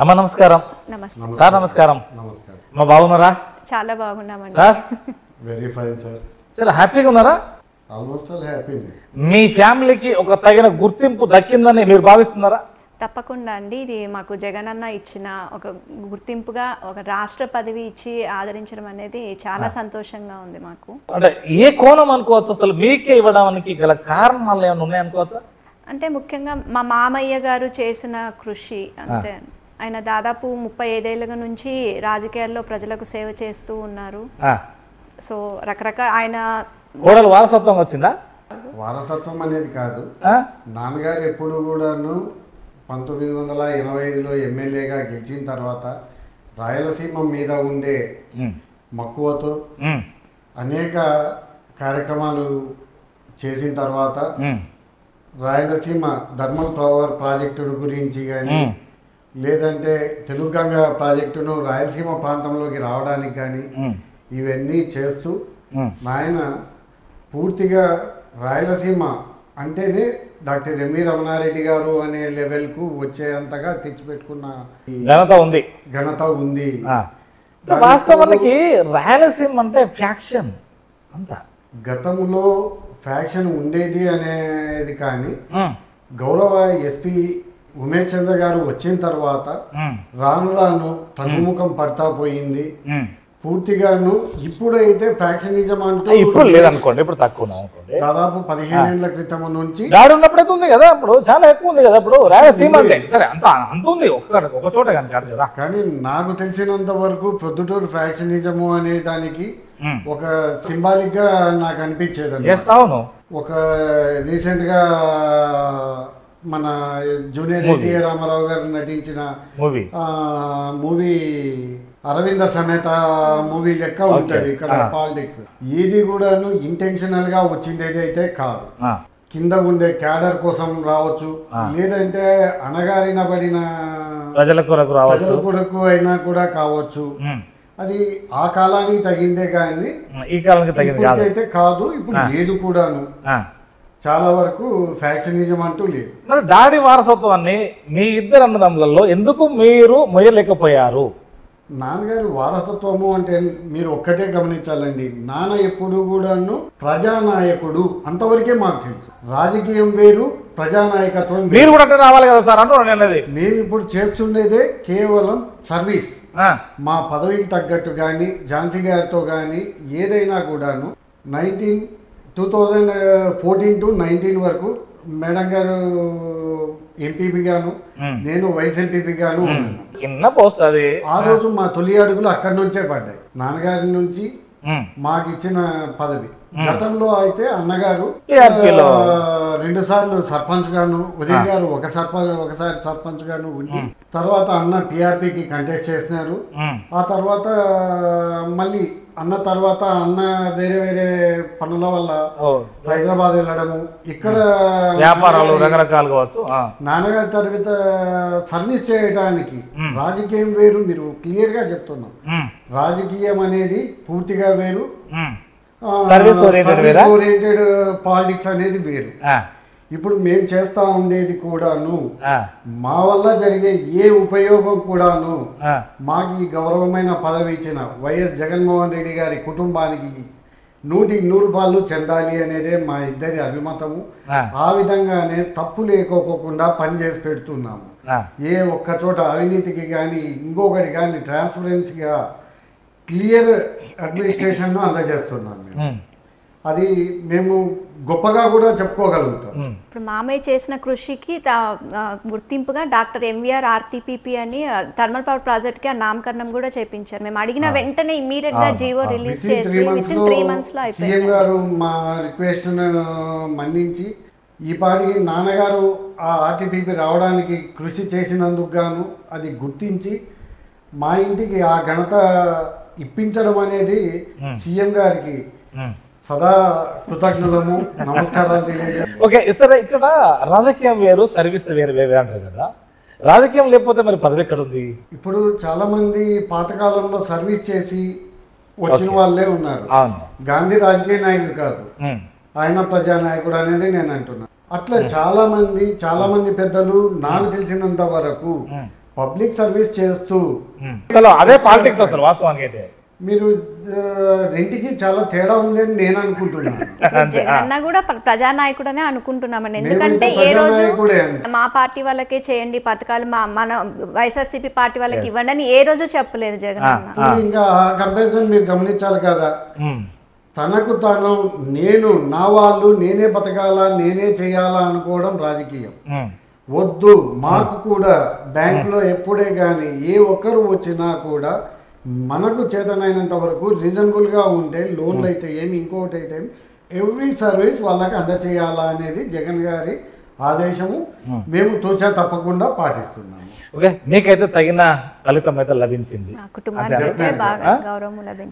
అమ్మ నమస్కారం. నమస్తే సార్ నమస్కారం. నమస్కారం. మా బాగున్నారా? చాలా బాగున్నామండి సార్ వెరీ ఫైన్ సార్. చాలా హ్యాపీగా ఉన్నారా? Almost all happy. మీ ఫ్యామిలీకి ఒక తగిన గుర్తింపు దక్కిందని మీరు భావిస్తున్నారా? తప్పకుండా అండి. ఇది మాకు జగనన్న ఇచ్చిన ఒక గుర్తింపుగా ఒక రాష్ట్ర పదవి ఇచ్చి ఆదరించడం అనేది చాలా సంతోషంగా ఉంది మాకు. అంటే ఏ కోణం అనుకోవచ్చు, అసలు మీకే ఇవ్వడానికి గల కారణాలు ఏమైనా ఉన్నాయనుకోవచ్చా? అంటే ముఖ్యంగా మా మామయ్య గారు చేసిన కృషి అంతే. ఆయన దాదాపు 35 ఏళ్ళ నుంచి రాజకీయాల్లో ప్రజలకు సేవ చేస్తూ ఉన్నారు. సో రకరకాల ఆయన కోడలు వారసత్వం వచ్చిందా? వారసత్వం అనేది కాదు. నాన్నగారు ఎప్పుడు కూడాను 1985లో ఎమ్మెల్యేగా గెలిచిన తర్వాత రాయలసీమ మీద ఉండే మక్కువతో అనేక కార్యక్రమాలు చేసిన తర్వాత రాయలసీమ థర్మల్ పవర్ ప్రాజెక్టు గురించి కానీ లేదంటే తెలుగు గంగ ప్రాజెక్టును రాయలసీమ ప్రాంతంలోకి రావడానికి కానీ ఇవన్నీ చేస్తూ నాయన పూర్తిగా రాయలసీమ అంటేనే డాక్టర్ ఎంవి రమణారెడ్డి గారు అనే లెవెల్కు వచ్చేంతగా తెచ్చిపెట్టుకున్న ఘనత ఉంది. వాస్తవానికి రాయలసీమ అంటే ఫ్యాక్షన్ అంతా గతంలో ఫ్యాక్షన్ ఉండేది అనేది కానీ గౌరవ ఎస్పీ ఉమేష్ చంద్ర గారు వచ్చిన తర్వాత రాను రాను తగ్గుముఖం పడతా పోయింది పూర్తిగాను. ఇప్పుడైతే ఫ్యాక్షనిజం అంటూ ఇప్పుడు లేదనుకోండి, ఇప్పుడు తక్కువ అనుకోండి. దాదాపు 15 ఏళ్ల క్రితం నుంచి డాడీ ఉన్నప్పుడైతే ఉంది కదా, ఇప్పుడు చాలా ఎక్కువ ఉంది కదా. ఇప్పుడు రాయలసీమ అంటే సరే అంత ఉంది ఒక చోట కానీ కాదు కదా. కానీ నాకు తెలిసినంత వరకు ప్రొద్దుటూరు ఫ్యాక్షనిజము అనే దానికి ఒక సింబాలిక్ గా నాకు అనిపించేది. అవును. ఒక రీసెంట్ గా మన జూనియర్ ఎన్టీఆర్ రామారావు గారు నటించిన మూవీ అరవింద సమేత మూవీ లెక్క ఉంటది ఇక్కడ పాలిటిక్స్. ఇది కూడాను ఇంటెన్షనల్ గా వచ్చింది అయితే కాదు. కింద ఉండే క్యాడర్ కోసం రావచ్చు, లేదంటే అణగారినబడిన ప్రజల కొరకు అయినా కూడా కావచ్చు. అది ఆ కాలానికి తగిందే కానీ ఈ కాలానికి తగింది అయితే కాదు. ఇప్పుడు లేదు కూడాను. చాలా వరకు ఫ్యాక్షనిజం అంటూ లేదు. మరి డాడీ వారసత్వాన్ని మీ ఇద్దరు అన్నదమ్ములలో ఎందుకు మీరు మొయ్యలేకపోయారు? నాన్నగారు వారసత్వము అంటే మీరు ఒక్కటే గమనించాలండి. నాన్న ఎప్పుడు కూడాను ప్రజానాయకుడు, అంతవరకే మాకు తెలుసు. రాజకీయం వేరు, ప్రజానాయకత్వం మీరు కూడా అంటే రావాలి కదా సార్ అంటున్నాను. మేము ఇప్పుడు చేస్తుండేదే కేవలం సర్వీస్. మా పదవికి తగ్గట్టు కానీ ఝాన్సీ గారితో కానీ ఏదైనా కూడాను 2014 to 19 వరకు మేడం గారు ఎంపీపీ గాను, నేను వైస్ ఎంపీపీ గాను చిన్న పోస్ట్ అది. ఆ రోజు మా తొలి అడుగులు అక్కడి నుంచే పడ్డాయి. నాన్నగారి నుంచి మాకు ఇచ్చిన పదవి. గతంలో అయితే అన్నగారు 2 సార్లు సర్పంచ్ గాను, ఉదయ్ గారు ఒకసారి సర్పంచ్ గాను ఉండి తర్వాత అన్న టీఆర్పీకి కంటెస్ట్ చేసినారు. ఆ తర్వాత మళ్ళీ అన్న తర్వాత అన్న వేరే వేరే పనుల వల్ల హైదరాబాద్ వెళ్ళడము, ఇక్కడ వ్యాపారాలు రకరకాలు కావచ్చు. నాన్నగారి తర్వాత సర్వీస్ చేయడానికి రాజకీయం వేరు. మీరు క్లియర్ గా చెప్తున్నాం, రాజకీయం అనేది పూర్తిగా వేరు, సర్వీస్ ఓరియంటెడ్ పాలిటిక్స్ అనేది వేరు. ఇప్పుడు మేము చేస్తా ఉండేది కూడాను మా వల్ల జరిగే ఏ ఉపయోగం కూడాను మాకు ఈ గౌరవమైన పదవి ఇచ్చిన వైఎస్ జగన్మోహన్ రెడ్డి గారి కుటుంబానికి 100% చెందాలి అనేదే మా ఇద్దరి అభిమతము. ఆ విధంగానే తప్పు లేకోకుండా పనిచేసి పెడుతున్నాము. ఏ ఒక్క చోట అవినీతికి కానీ ఇంకొకటి కానీ ట్రాన్స్పరెన్సీగా క్లియర్ అడ్మినిస్ట్రేషన్ అందజేస్తున్నాం. అది మేము గొప్పగా కూడా చెప్పుకోగలుగుతాం. ఇప్పుడు మామయ్య చేసిన కృషికి గుర్తింపుగా డాక్టర్ ఎంవీఆర్ ఆర్టీపీపీ అని థర్మల్ పవర్ ప్రాజెక్ట్ కి నామకరణం కూడా చేపించారు. మేము అడిగిన వెంటనే ఇమీడియట్ గా జీవో రిలీజ్ చేసి వితిన్ 3 months లో అయిపోయింది. సీఎం గారు మా రిక్వెస్ట్ మన్నించి ఈ పాటి నాన్నగారు ఆ ఆర్టీపీపీ రావడానికి కృషి చేసినందుకు గాను అది గుర్తించి మా ఇంటికి ఆ ఘనత ఇప్పించడం అనేది సీఎం గారికి సదా కృతజ్ఞులము, నమస్కారాలు తెలియజేస్తాం. ఓకే సరే, ఇక్కడ రాజకీయం వేరు, సర్వీస్ వేరు వేరే అంటారు కదా. రాజకీయం లేకపోతే మరి పదవి ఎక్కడ ఉంది? ఇప్పుడు చాలా మంది పాతకాలంలో సర్వీస్ చేసి వచ్చిన వాళ్ళే ఉన్నారు. గాంధీ రాజకీయ నాయకుడు కాదు, ఆయన ప్రజానాయకుడు అనేది నేను అంటున్నాను. అట్లా చాలా మంది పెద్దలు నాకు తెలిసినంత వరకు పబ్లిక్ సర్వీస్ చేస్తూ అసలు అదే పాలిటిక్స్ అసలు వాస్తవానికి అయితే మీరు రెంటికి చాలా తేడా ఉందని నేను అనుకుంటున్నాను. జగనన్న కూడా ప్రజానాయకుడనే అనుకుంటున్నామండి. ఎందుకంటే ఏ రోజు మా పార్టీ వాళ్ళకే చేయండి పథకాలు, మన వైఎస్ఆర్సీపీ పార్టీ వాళ్ళకి ఇవ్వండి అని ఏ రోజు చెప్పలేదు జగనన్న. ఇంకా కంపారిజన్ మీరు గమనించాలి కదా, తనకు తాను నేను నా వాళ్ళు నేనే బతకాలా నేనే చేయాలా అనుకోవడం రాజకీయం. వద్దు, మాకు కూడా బ్యాంకులో ఎప్పుడే కానీ ఏ ఒక్కరు వచ్చినా కూడా మనకు చేతనైనంత వరకు రీజనబుల్గా ఉంటే లోన్లు అయితే ఏమి ఇంకోటి అయితే ఎవ్రీ సర్వీస్ వాళ్ళకి అందచేయాలా అనేది జగన్ గారి ఆదేశము. మేము తూచా తప్పకుండా పాటిస్తున్నాము. ఓకే, మీకైతే తగిన ఫలితం అయితే లభించింది.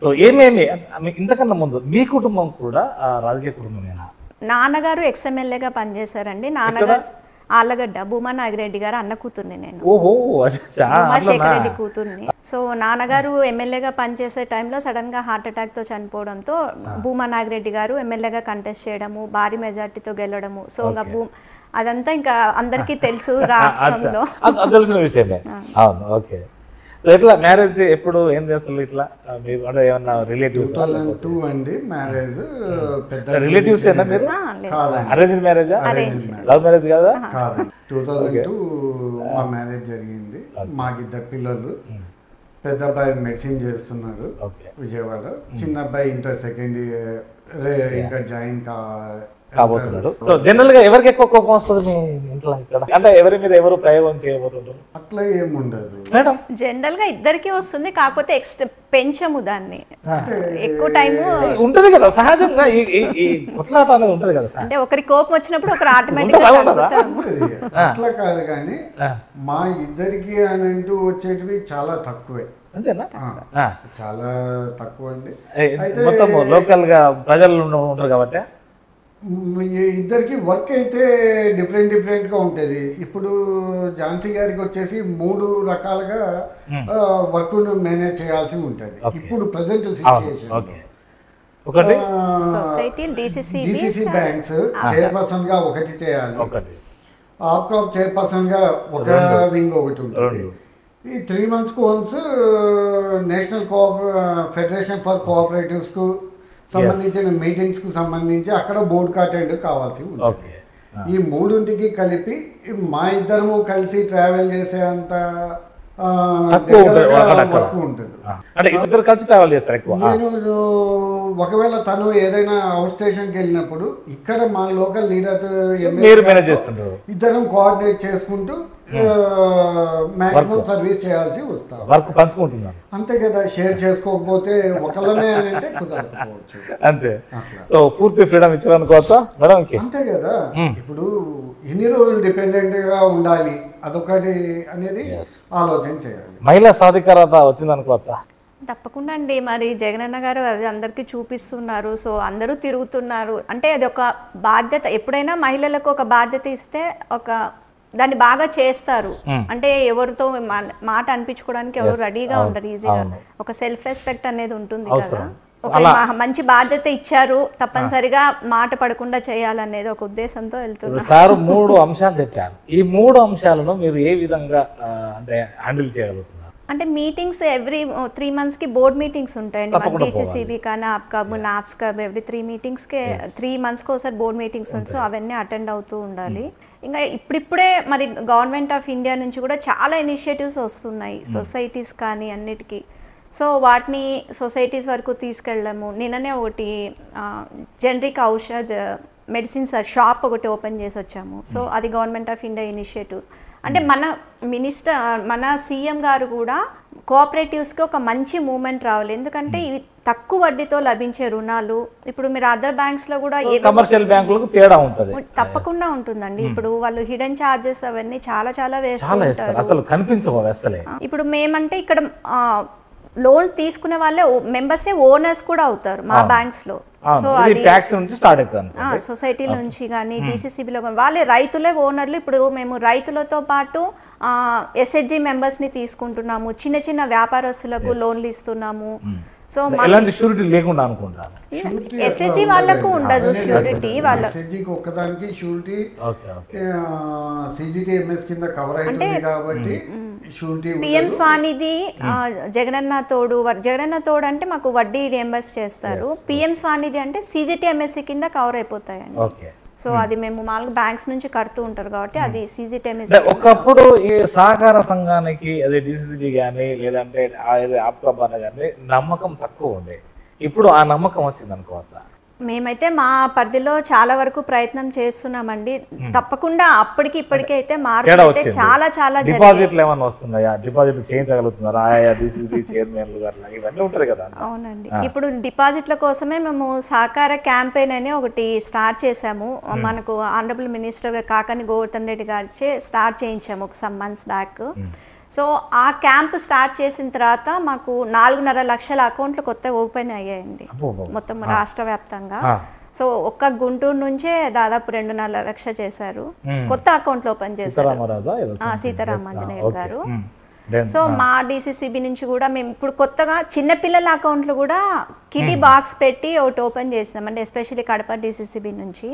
సో ఏమేమి ఇంతకన్నా ముందు మీ కుటుంబం కూడా రాజకీయ కుటుంబమేనా? నాన్నగారు ఎక్స్ఎమ్మెల్యేగా పనిచేశారండి. నాన్నగారు ఆళ్ళగడ్డ భూమా నాగిరెడ్డి గారు అన్న కూతుర్ని నేను, ఉమాశేఖర్ రెడ్డి కూతుర్ని. సో నాన్నగారు ఎమ్మెల్యేగా పనిచేసే టైంలో సడన్ గా హార్ట్ అటాక్ తో చనిపోవడంతో భూమా నాగిరెడ్డి గారు ఎమ్మెల్యేగా కంటెస్ట్ చేయడము, భారీ మెజార్టీతో గెలవడము. సో ఇంకా అదంతా ఇంకా అందరికీ తెలుసు రాష్ట్రంలో తెలిసిన విషయమే. అవును, ఓకే. సో ఇట్లా మ్యారేజ్ ఎప్పుడు ఏం చేస్తారు? ఇట్లా అంటే ఏమన్నా రిలేటివ్స్? 2002 అండి మ్యారేజ్. పెద్ద రిలేటివ్స్ ఏనా మీరు? అరేంజ్ మ్యారేజా? లవ్ మ్యారేజ్ కాదా? కాదు, 2002 మా మ్యారేజ్ జరిగింది. మాకిద్దరు పిల్లలు. పెద్ద అబ్బాయి మెడిసిన్ చేస్తున్నాడు విజయవాడ, చిన్న అబ్బాయి ఇంటర్ సెకండ్ ఇయర్ ఇంకా జాయిన్ కాబోతున్నాడు. సో జనరల్ గా ఎవరికి ఎక్కువ కోపం వస్తుంది మీ ఇంట్లో ఇక్కడ? అంటే ఎవరి మీద ఎవరు ప్రయోగం చేయబోతుంటారు? అట్లా ఏముండదు మేడం, జనరల్ గా ఇద్దరికి వస్తుంది, కాకపోతే పెంచము దాన్ని. ఎక్కువ టైం ఉంటది కదా సహజంగా, ఈ కొట్లాట అనేది ఉంటది కదా. అంటే ఒకరి కోపం వచ్చినప్పుడు ఒకరు ఆటోమేటిక్ అట్లా కాదు, కానీ మా ఇద్దరికి అని అంటూ వచ్చేటివి చాలా తక్కువే. అంతేనా? చాలా తక్కువ అండి. మొత్తం లోకల్ గా ప్రజలు ఉంటారు కాబట్టి ఇద్దరికి వర్క్ అయితే డిఫరెంట్ గా ఉంటుంది. ఇప్పుడు ఝాన్సీ గారికి వచ్చేసి 3 రకాలుగా వర్క్ మేనేజ్ చేయాల్సి ఉంటుంది ఇప్పుడు ప్రెసెంట్ సిచ్యుయేషన్. ఒకటి డిసిసి బ్యాంక్స్ చైర్పర్సన్ గా ఒకటి చేయాలి, ఆప్కాప్ చైర్పర్సన్ గా ఒక వింగ్ ఒకటి ఉంటుంది. ఈ 3 months once national federation for cooperatives కు సంబంధించిన మీటింగ్స్ కు సంబంధించి అక్కడ బోర్డ్ అటెండర్ కావాల్సి ఉంటుంది. ఈ 3ంటికి కలిపి మా ఇద్దరము కలిసి ట్రావెల్ చేసే అంత వర్క్ ఉంటుంది. నేను ఒకవేళ తను ఏదైనా అవుట్ స్టేషన్కి వెళ్ళినప్పుడు ఇక్కడ మా లోకల్ లీడర్ ఇద్దరం కోఆర్డినేట్ చేసుకుంటూ మాక్సిమం సర్వీస్ చేయాల్సి వస్తుంది. వర్క్ పంచుకుంటున్నాను అంతే కదా, షేర్ చేసుకోకపోతే ఒకళ్ళనే అంటే కుదరకపోవచ్చు. అంతే. సో పూర్తి ఫ్రీడమ్ ఇచ్చారనుకోవచ్చా మేడం? అంతే కదా. ఇప్పుడు ఎన్ని రోజులు డిపెండెంట్ గా ఉండాలి అదొకటి అనేది ఆలోచన చేయాలి. మహిళా సాధికారత వచ్చింది అనుకోవచ్చా? తప్పకుండా అండి. మరి జగనన్న గారు అది అందరికీ చూపిస్తున్నారు. సో అందరూ తిరుగుతున్నారు. అంటే అది ఒక బాధ్యత. ఎప్పుడైనా మహిళలకు ఒక బాధ్యత ఇస్తే దాన్ని బాగా చేస్తారు. అంటే ఎవరితో మాట అనిపించుకోవడానికి ఎవరు రెడీగా ఉండరు ఈజీగా. ఒక సెల్ఫ్ రెస్పెక్ట్ అనేది ఉంటుంది కదా. మంచి బాధ్యత ఇచ్చారు, తప్పనిసరిగా మాట పడకుండా చేయాలనేది ఒక ఉద్దేశంతో వెళ్తున్నారు. సార్ 3 అంశాలు చెప్పారు. ఈ 3 అంశాలను మీరు ఏ విధంగా అంటే హ్యాండిల్ చేయగలుగుతున్నారు? అంటే మీటింగ్స్ ఎవ్రీ 3 months కి బోర్డ్ మీటింగ్స్ ఉంటాయండి. మన డిసిసిబి కానీ ఆప్కాబ్ నాప్స్కాబ్ ఎవ్రీ 3 meetingsకి 3 monthsకి ఒకసారి బోర్డ్ మీటింగ్స్ ఉంటాయి. సో అవన్నీ అటెండ్ అవుతూ ఉండాలి. ఇంకా ఇప్పుడిప్పుడే మరి గవర్నమెంట్ ఆఫ్ ఇండియా నుంచి కూడా చాలా ఇనిషియేటివ్స్ వస్తున్నాయి సొసైటీస్ కానీ అన్నిటికీ. సో వాటిని సొసైటీస్ వరకు తీసుకెళ్ళడము. నిన్ననే ఒకటి జనరిక్ ఔషధ్ మెడిసిన్స్ షాప్ ఒకటి ఓపెన్ చేసి వచ్చాము. సో అది గవర్నమెంట్ ఆఫ్ ఇండియా ఇనిషియేటివ్స్. అంటే మన సీఎం గారు కూడా కోఆపరేటివ్స్కి ఒక మంచి మూమెంట్ రావాలి. ఎందుకంటే ఇవి తక్కువ వడ్డీతో లభించే రుణాలు. ఇప్పుడు మీరు అదర్ బ్యాంక్స్లో కూడా కమర్షియల్ బ్యాంకులకు తేడా ఉంటుంది, తప్పకుండా ఉంటుందండి. ఇప్పుడు వాళ్ళు హిడెన్ చార్జెస్ అవన్నీ చాలా వేస్తారు, అసలు కనిపించవు అసలే. ఇప్పుడు మేమంటే ఇక్కడ లోన్ తీసుకునే వాళ్ళే మెంబర్సే ఓనర్స్ కూడా అవుతారు మా బ్యాంక్స్ లో. సో అది ట్యాక్స్ నుంచి స్టార్ట్ అవుతుంది, సొసైటీల నుంచి కానీ డిసిసిబిలో వాళ్ళే రైతులే ఓనర్లు. ఇప్పుడు మేము రైతులతో పాటు ఎస్హెచ్జి మెంబర్స్ని తీసుకుంటున్నాము, చిన్న వ్యాపారస్తులకు లోన్లు ఇస్తున్నాము. సో ఎలాంటి షూరిటీ లేకుండా అనుకుంటాను. ఎస్హెచ్జి వాళ్ళకు ఉండదు షూరిటీ, వాళ్ళ ఎస్హెచ్జికి ఒక్కదానికి షూరిటీ సిజిటిఎంఎస్ కింద కవర్ అవుతుంది కాబట్టి షూరిటీ. పిఎం స్వానిధి, జగనన్న తోడు అంటే మాకు వడ్డీ రియంబర్స్ చేస్తారు. పిఎం స్వానిధి అంటే సిజిటిఎంఎస్సి కింద కవర్ అయిపోతాయండి. సో అది మేము మామూలుగా బ్యాంక్స్ నుంచి కడుతూ ఉంటారు కాబట్టి అది సిజిటిఎంఎస్. ఒకప్పుడు ఈ సహకార సంఘానికి అదే డిసిసిబి కానీ లేదంటే ఆప్కాబాన్ కానీ నమ్మకం తక్కువ ఉండే, ఇప్పుడు ఆ నమ్మకం వచ్చింది అనుకోవచ్చా? మేమైతే మా పరిధిలో చాలా వరకు ప్రయత్నం చేస్తున్నామండి. తప్పకుండా అప్పటికి ఇప్పటికీ అయితే మార్పు అయితే చాలా చాలా డిపాజిట్లు ఏమైనా వస్తున్నాయా? డిపాజిట్లు చేయించగలుగుతున్నారా ఆయా డిసిసిబి చైర్మన్లు గారు ఇవన్నీ ఉంటారు కదా? అవునండి, ఇప్పుడు డిపాజిట్ల కోసమే మేము సహకార క్యాంపెయిన్ అని ఒకటి స్టార్ట్ చేసాము. మనకు ఆనరబుల్ మినిస్టర్ కాకాని గోవర్ధన్ రెడ్డి గారిచే స్టార్ట్ చేయించాము ఒక సమ్ మంత్స్ బ్యాక్. సో ఆ క్యాంప్ స్టార్ట్ చేసిన తర్వాత మాకు 4.5 లక్షల అకౌంట్లు కొత్త ఓపెన్ అయ్యాయండి మొత్తం రాష్ట్ర వ్యాప్తంగా. సో ఒక్క గుంటూరు నుంచే దాదాపు 2.5 లక్షలు చేశారు, కొత్త అకౌంట్లు ఓపెన్ చేశారు సీతారామాంజనేయులు గారు. సో మా డిసిసిబి నుంచి కూడా మేము ఇప్పుడు కొత్తగా చిన్నపిల్లల అకౌంట్లు కూడా కిటీ బాక్స్ పెట్టి ఒకటి ఓపెన్ చేసినాం అంటే ఎస్పెషల్లీ కడప డిసిసిబి నుంచి.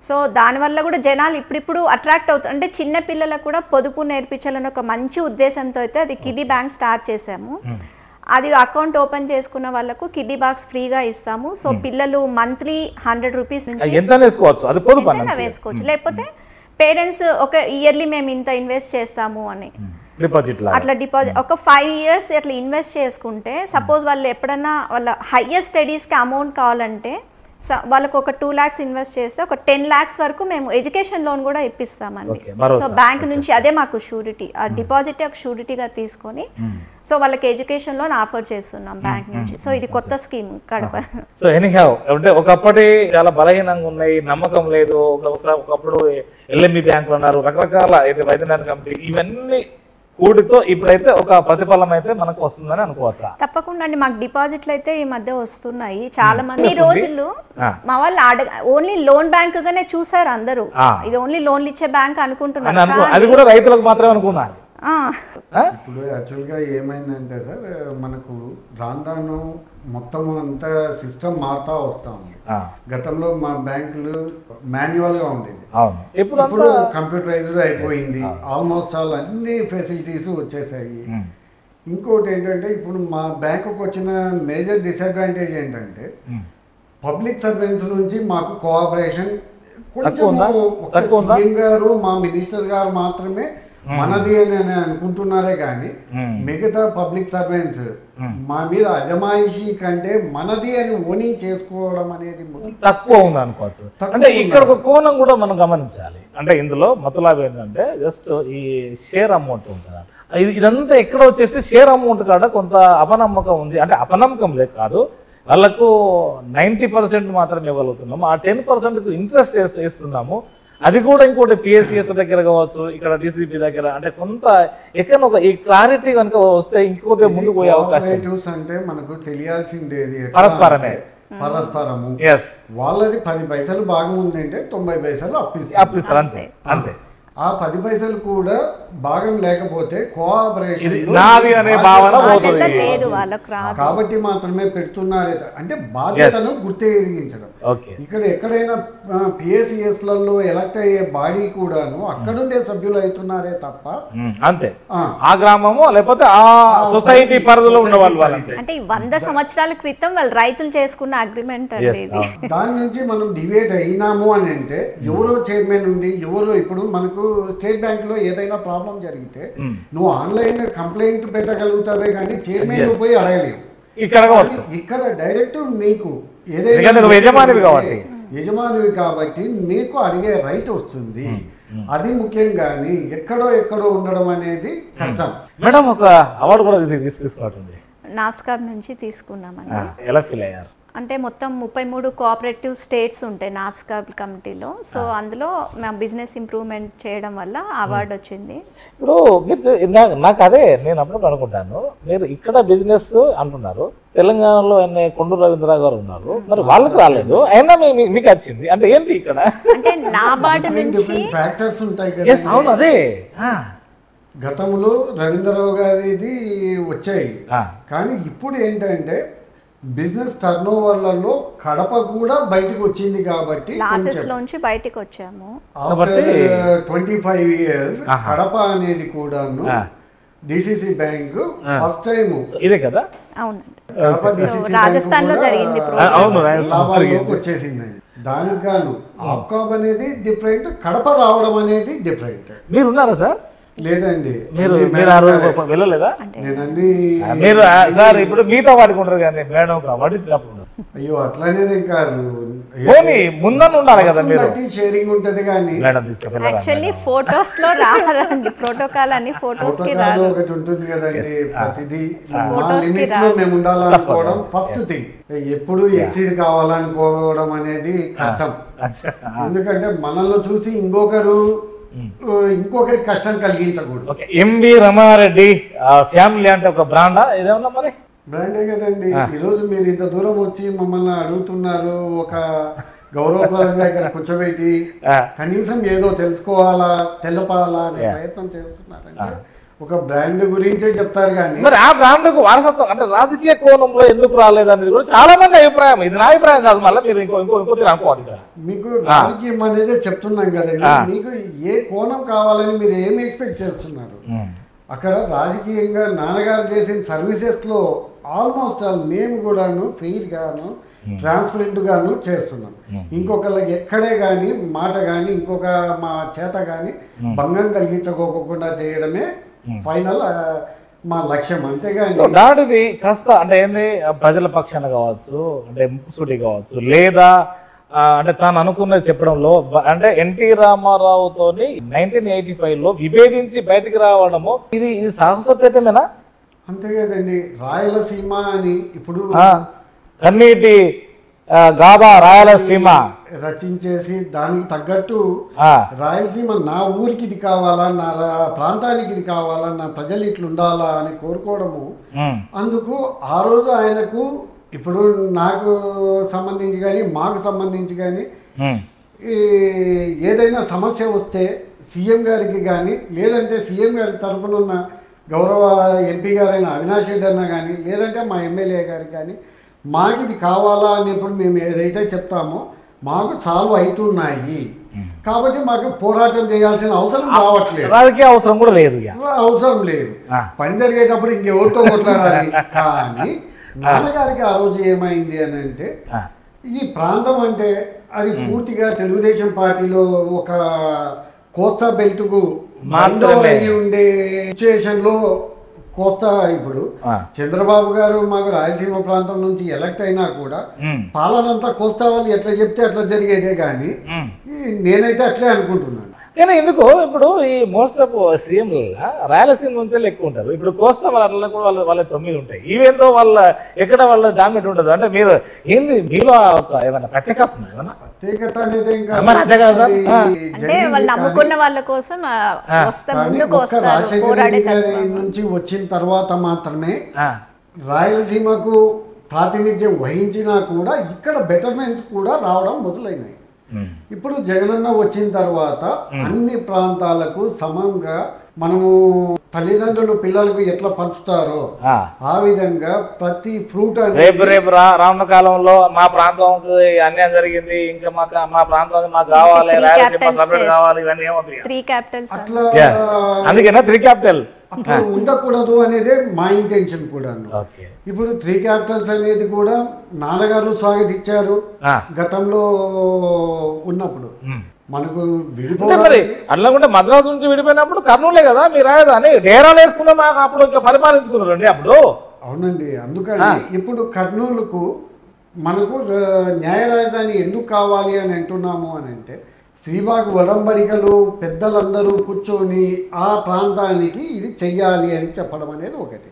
సో దానివల్ల కూడా జనాలు ఇప్పుడిప్పుడు అట్రాక్ట్ అవుతారు, అంటే చిన్న పిల్లలకు కూడా పొదుపు నేర్పించాలని ఒక మంచి ఉద్దేశంతో అయితే అది కిడ్డీ బ్యాంక్ స్టార్ట్ చేసాము. అది అకౌంట్ ఓపెన్ చేసుకున్న వాళ్ళకు కిడ్డీ బాక్స్ ఫ్రీగా ఇస్తాము. సో పిల్లలు మంత్లీ 100 రూపీస్ నుంచి వేసుకోవచ్చు, లేకపోతే పేరెంట్స్ ఒక ఇయర్లీ మేము ఇంత ఇన్వెస్ట్ చేస్తాము అని అట్లా డిపాజిట్ ఒక 5 years అట్లా ఇన్వెస్ట్ చేసుకుంటే సపోజ్ వాళ్ళు ఎప్పుడన్నా వాళ్ళ హయ్యర్ స్టడీస్కి అమౌంట్ కావాలంటే వాళ్ళకు ఒక 2 lakhs ఇన్వెస్ట్ చేస్తే ఒక 10 lakhs వరకు మేము ఎడ్యుకేషన్ లోన్ కూడా ఇప్పిస్తామండి. సో బ్యాంక్ నుంచి అదే మాకు షూరిటీ, ఆ డిపాజిట్ ఒక షూరిటీగా తీసుకొని సో వాళ్ళకి ఎడ్యుకేషన్ లోన్ ఆఫర్ చేస్తున్నాం బ్యాంక్ నుంచి. సో ఇది కొత్త స్కీమ్ కడప. సో ఎనీహౌ అంటే ఒకప్పటి చాలా బలహీనంగా ఉన్నాయి, నమ్మకం లేదు. ఒకప్పుడు ఎల్ఎంబి బ్యాంకులు అన్నారు, రకరకాల వైద్యనాథ్ కంపెనీ, ఇవన్నీ కూడితో ఇప్పుడైతే ఒక ప్రతిఫలం అయితే మనకు వస్తుందని అనుకోవచ్చా? తప్పకుండా అండి, మాకు డిపాజిట్లు అయితే ఈ మధ్య వస్తున్నాయి. చాలా మంది ఈ రోజుల్లో మా వాళ్ళు ఓన్లీ లోన్ బ్యాంక్ గానే చూసారు అందరూ, ఇది ఓన్లీ లోన్లు ఇచ్చే బ్యాంక్ అనుకుంటున్నారు. అది కూడా రైతులకు మాత్రమే అనుకున్నారు. ఇప్పుడు యాక్చువల్గా ఏమైందంటే సార్, మనకు రాను మొత్తం అంతా సిస్టమ్ మారుతా వస్తాం. గతంలో మా బ్యాంకులు మాన్యువల్ గా ఉండేది, ఇప్పుడు కంప్యూటరైజ్డ్ అయిపోయింది. ఆల్మోస్ట్ ఆల్ అన్ని ఫెసిలిటీస్ వచ్చేసాయి. ఇంకోటి ఏంటంటే ఇప్పుడు మా బ్యాంకుకు వచ్చిన మేజర్ డిసడ్వాంటేజ్ ఏంటంటే పబ్లిక్ సర్వెంట్స్ నుంచి మాకు కోఆపరేషన్ కొంచెం సీఎం గారు మా మినిస్టర్ గారు మాత్రమే మనది అని అనుకుంటున్నారే కానీ మిగతా పబ్లిక్ సర్వెంట్స్ మా మీద అజమాయిషీ కంటే మనది అని ఓనింగ్ చేసుకోవడం అనేది తక్కువ ఉంది అనుకోవచ్చు. అంటే ఇక్కడ ఒక కోణం కూడా మనం గమనించాలి. అంటే ఇందులో మతలాభం ఏంటంటే జస్ట్ ఈ షేర్ అమౌంట్ ఉంటుంది, ఇదంతా ఎక్కడ వచ్చేసి షేర్ అమౌంట్ కాడ కొంత అపనమ్మకం ఉంది. అంటే అపనమ్మకం లేదు కాదు, వాళ్ళకు 90% మాత్రమే ఇవ్వగలుగుతున్నాము, ఆ 10% ఇంట్రెస్ట్ ఇస్తున్నాము. అది కూడా ఇంకోటి పిఎస్సిఎస్ దగ్గర కావచ్చు, ఇక్కడ డిసిపి దగ్గర, అంటే కొంత ఎక్కడ ఒక ఈ క్లారిటీ కనుక వస్తే ఇంకొక ముందుకు పోయే అవకాశం. అంటే మనకు తెలియాల్సిందేది పరస్పరమే, పరస్పరము. వాళ్ళది 10 పైసలు భాగం ఉందంటే 90 పైసలు అప్పిస్తారు, అంతే అంతే. ఆ 10 పైసలు కూడా భాగం లేకపోతే కోఆపరేషన్ నాది అనే భావన పోతుంది, కాబట్టి మాత్రమే పెడుతున్నారే. అంటే బాధ్యతను గుర్తించడం. ఇక్కడ ఎక్కడైనా పిఎస్సిఎస్ లలో ఎలక్ట్ అయ్యే బాడీ కూడాను అక్కడుండే సభ్యులు అవుతున్నారే తప్ప అంతే ఆ గ్రామము లేకపోతే ఆ సొసైటీ పరిధిలో ఉన్న వాళ్ళు అంటే 100 సంవత్సరాల క్రితం వాళ్ళు రైతులు చేసుకున్న అగ్రిమెంట్. దాని నుంచి మనం డివేట్ అయినాము అని అంటే ఎవరో చైర్మన్ ఉండి ఎవరో ఇప్పుడు మనకు స్టేట్ బ్యాంక్ లో ఏదైనా ప్రాబ్లం జరిగితే నువ్వు ఆన్లైన్ కంప్లైంట్ పెట్టగలుగుతావే కానీ చైర్మన్ పోయి అడగలేవు. ఇక్కడ డైరెక్ట్ నీకు ఏదైనా యజమానివి కాబట్టి నీకు అడిగే రైట్ వస్తుంది. అది ముఖ్యం కానీ ఎక్కడో ఉండడం అనేది కష్టం. మేడం ఒక అవార్డు కూడా తీసుకున్నట్టుంది, నాస్కార్ నుంచి తీసుకున్నామండి. ఎలా ఫీల్ అయ్యారు? అంటే మొత్తం 33 కోఆపరేటివ్ స్టేట్స్ ఉంటాయి నాప్స్కాబ్ కమిటీలో. సో అందులో మేము బిజినెస్ ఇంప్రూవ్మెంట్ చేయడం వల్ల అవార్డు వచ్చింది. ఇప్పుడు మీరు నాకు అదే నేను అప్పుడు అనుకుంటాను, మీరు ఇక్కడ బిజినెస్ అంటున్నారు, తెలంగాణలో కొండూరు రవీంద్రరావు గారు ఉన్నారు, మరి వాళ్ళకి రాలేదు, అయినా మీకు వచ్చింది అంటే ఏంటి? ఇక్కడ అంటే నాబార్డు నుంచి ఫ్యాక్టర్స్ ఉంటాయి కదా. అవును, అదే గతంలో రవీంద్రరావు గారిది వచ్చాయి, కానీ ఇప్పుడు ఏంటంటే బిజినెస్ టర్న్ ఓవర్లలో కడప కూడా బయటకు వచ్చింది కాబట్టి లాసెస్ లోంచి బయటికి వచ్చాము. ఆఫ్టర్ 25 years కడప అనేది కూడాను డిసిసి బ్యాంక్ ఫస్ట్ టైం ఇదే కదా. అవునండి, రాజస్థాన్ లో జరిగింది వచ్చేసిందండి. దానికి గాను ఆప్కాబ్ అనేది డిఫరెంట్, కడప రావడం అనేది డిఫరెంట్. మీరు ఉన్నారా సార్? లేదండి, మీరు ఆ రోజు వెళ్ళలేదా? నేనండి మీరు సార్ ఇప్పుడు మీతో వాడుకుంటారు కానీ మేడం పట్టించినప్పుడు అయ్యో అట్లనేది కాదు, పోనీ ముందన్న ఉండాలి కదా మీరు. షేరింగ్ ఉంటది కానీ మేడం తీసుకెళ్ళాలి. యాక్చువల్లీ ఫోటోస్ లో రారండి, ప్రోటోకాల్ అని ఫోటోస్ కి రారు. ఒకటి ఉంటుంది కదండి, ప్రతిదీ లిమిట్స్ లో మేము ఉండాలనుకోవడం ఫస్ట్ థింగ్. ఎప్పుడు ఎక్సీడ్ కావాలనుకోవడం అనేది కష్టం. ఎందుకంటే మనల్ని చూసి ఇంకొకరికి కష్టం కలిగించకూడదు. ఎంవి రమారెడ్డి ఫ్యామిలీ అంటే ఒక బ్రాండా ఇదేమన్నా? మరి బ్రాండే కదండి. ఈరోజు మీరు ఇంత దూరం వచ్చి మమ్మల్ని అడుగుతున్నారు, ఒక గౌరవప్రదంగా ఇక్కడ కూర్చోబెట్టి కనీసం ఏదో తెలుసుకోవాలా తెలపాలా అనే ప్రయత్నం చేస్తున్నారంటే ఒక బ్రాండ్ గురించే చెప్తారు కానీ మరి ఆ బ్రాండ్ కు వారసత్వం అంటే రాజకీయ కోణంలో ఎందుకు రాలేదనేది కూడా చాలా మంది అభిప్రాయం. ఇది నా అభిప్రాయం కాదు, మళ్ళీ మీరు ఇంకోటి అనుకోవాలి. మీకు రాజకీయం అనేది చెప్తున్నాం కదండి, మీకు ఏ కోణం కావాలని మీరు ఏమి ఎక్స్పెక్ట్ చేస్తున్నారు? అక్కడ రాజకీయంగా నాన్నగారు చేసిన సర్వీసెస్ లో ఆల్మోస్ట్ ఆల్ మేము కూడాను ఫెయిర్ గాను ట్రాన్స్పరెంట్ గాను చేస్తున్నాం. ఇంకొకళ్ళకి ఎక్కడే కానీ మాట కానీ ఇంకొక మా చేత కానీ భంగం కలిగించుకోకుండా చేయడమే ఫైనల్ మా లక్ష్యం. అంతేగాని దాడిది కాస్త అంటే ఏంది ప్రజల పక్షాన కావచ్చు, అంటే ముక్కుసూటి కావచ్చు, లేదా అంటే తాను అనుకున్నది చెప్పడంలో అంటే ఎన్టీ రామారావుతోని 1985లో విభేదించి బయటికి రావడము ఇది సాహసోపేతమేనా? అంతే కదండి. రాయలసీమ అని ఇప్పుడు కన్నీటి గాథ రాయలసీమ రచించేసి దానికి తగ్గట్టు రాయలసీమ నా ఊరికి ఇది కావాలా, నా ప్రాంతానికి ఇది కావాలా, నా ప్రజలు ఇట్లా ఉండాలా అని కోరుకోవడము. అందుకు ఆ రోజు ఆయనకు ఇప్పుడు నాకు సంబంధించి కానీ మాకు సంబంధించి కానీ ఏదైనా సమస్య వస్తే సీఎం గారికి కానీ లేదంటే సీఎం గారి తరఫున ఉన్న గౌరవ ఎంపీ గారైన అవినాష్ రెడ్డి అన్న కానీ లేదంటే మా ఎమ్మెల్యే గారికి కానీ మాకు ఇది కావాలా అనేప్పుడు మేము ఏదైతే చెప్తామో మాకు సాల్వ్ అవుతున్నాయి కాబట్టి మాకు పోరాటం చేయాల్సిన అవసరం రావట్లేదు. రాజకీయ అవసరం కూడా లేదు, అవసరం లేదు. పని జరిగేటప్పుడు ఇంకెవరితో కొట్లాడాలి. కానీ నాన్నగారికి ఆ రోజు ఏమైంది అని అంటే ఈ ప్రాంతం అంటే అది పూర్తిగా తెలుగుదేశం పార్టీలో ఒక కోస్తా బెల్ట్కు ఉండే సిచ్యువేషన్ లో కోస్తా ఇప్పుడు చంద్రబాబు గారు మాకు రాయలసీమ ప్రాంతం నుంచి ఎలక్ట్ అయినా కూడా పాలనంతా కోస్తా వాళ్ళు ఎట్లా చెప్తే అట్లా జరిగేదే కానీ నేనైతే అట్లే అనుకుంటున్నాను. కానీ ఎందుకు ఇప్పుడు ఈ మోస్ట్ ఆఫ్ సీఎం రాయలసీమ నుంచి ఎక్కువ ఉంటారు. ఇప్పుడు కోస్తా వాళ్ళ కూడా వాళ్ళ 9 ఉంటాయి. ఈవెంతో వాళ్ళ ఎక్కడ వాళ్ళ డామినేట్ ఉంటుంది. అంటే మీరు ఏంది మీలో ఏమన్నా ప్రత్యేకత ఏమన్నా? ప్రత్యేకత అనేది అంటే వాళ్ళు నమ్ముకున్న వాళ్ళ కోసం నుంచి వచ్చిన తర్వాత మాత్రమే రాయలసీమకు ప్రాతినిధ్యం వహించినా కూడా ఇక్కడ బెటర్మెంట్స్ కూడా రావడం మొదలైనాయి. ఇప్పుడు జగనన్న వచ్చిన తర్వాత అన్ని ప్రాంతాలకు సమంగా మనము తల్లిదండ్రులు పిల్లలకు ఎట్లా పంచుతారో ఆ విధంగా ప్రతి ఫ్రూట్ రేపు రానున్న కాలంలో మా ప్రాంతంకి అన్యాయం జరిగింది, ఇంకా మా ప్రాంతం మాకు కావాలి, కావాలి ఇవన్నీ అట్లా అందుకేనా 3 క్యాపిటల్ అట్లా ఉండకూడదు అనేదే మా ఇంటెన్షన్ కూడా. ఇప్పుడు 3 క్యాపిటల్స్ అనేది కూడా నాన్నగారు స్వాగతించారు గతంలో ఉన్నప్పుడు. మనకు మరి అట్లా కూడా మద్రాసు నుంచి విడిపోయినప్పుడు కర్నూలే కదా మీరు రాజధాని డేరాలు వేసుకున్నా మాకు అప్పుడు ఇంకా పరిపాలించుకున్నారు అండి అప్పుడు. అవునండి, అందుకని ఇప్పుడు కర్నూలుకు మనకు న్యాయ రాజధాని ఎందుకు కావాలి అని అంటున్నాము అని అంటే శ్రీబాగ్ వడంబడికలు పెద్దలందరూ కూర్చొని ఆ ప్రాంతానికి ఇది చెయ్యాలి అని చెప్పడం అనేది ఒకటి.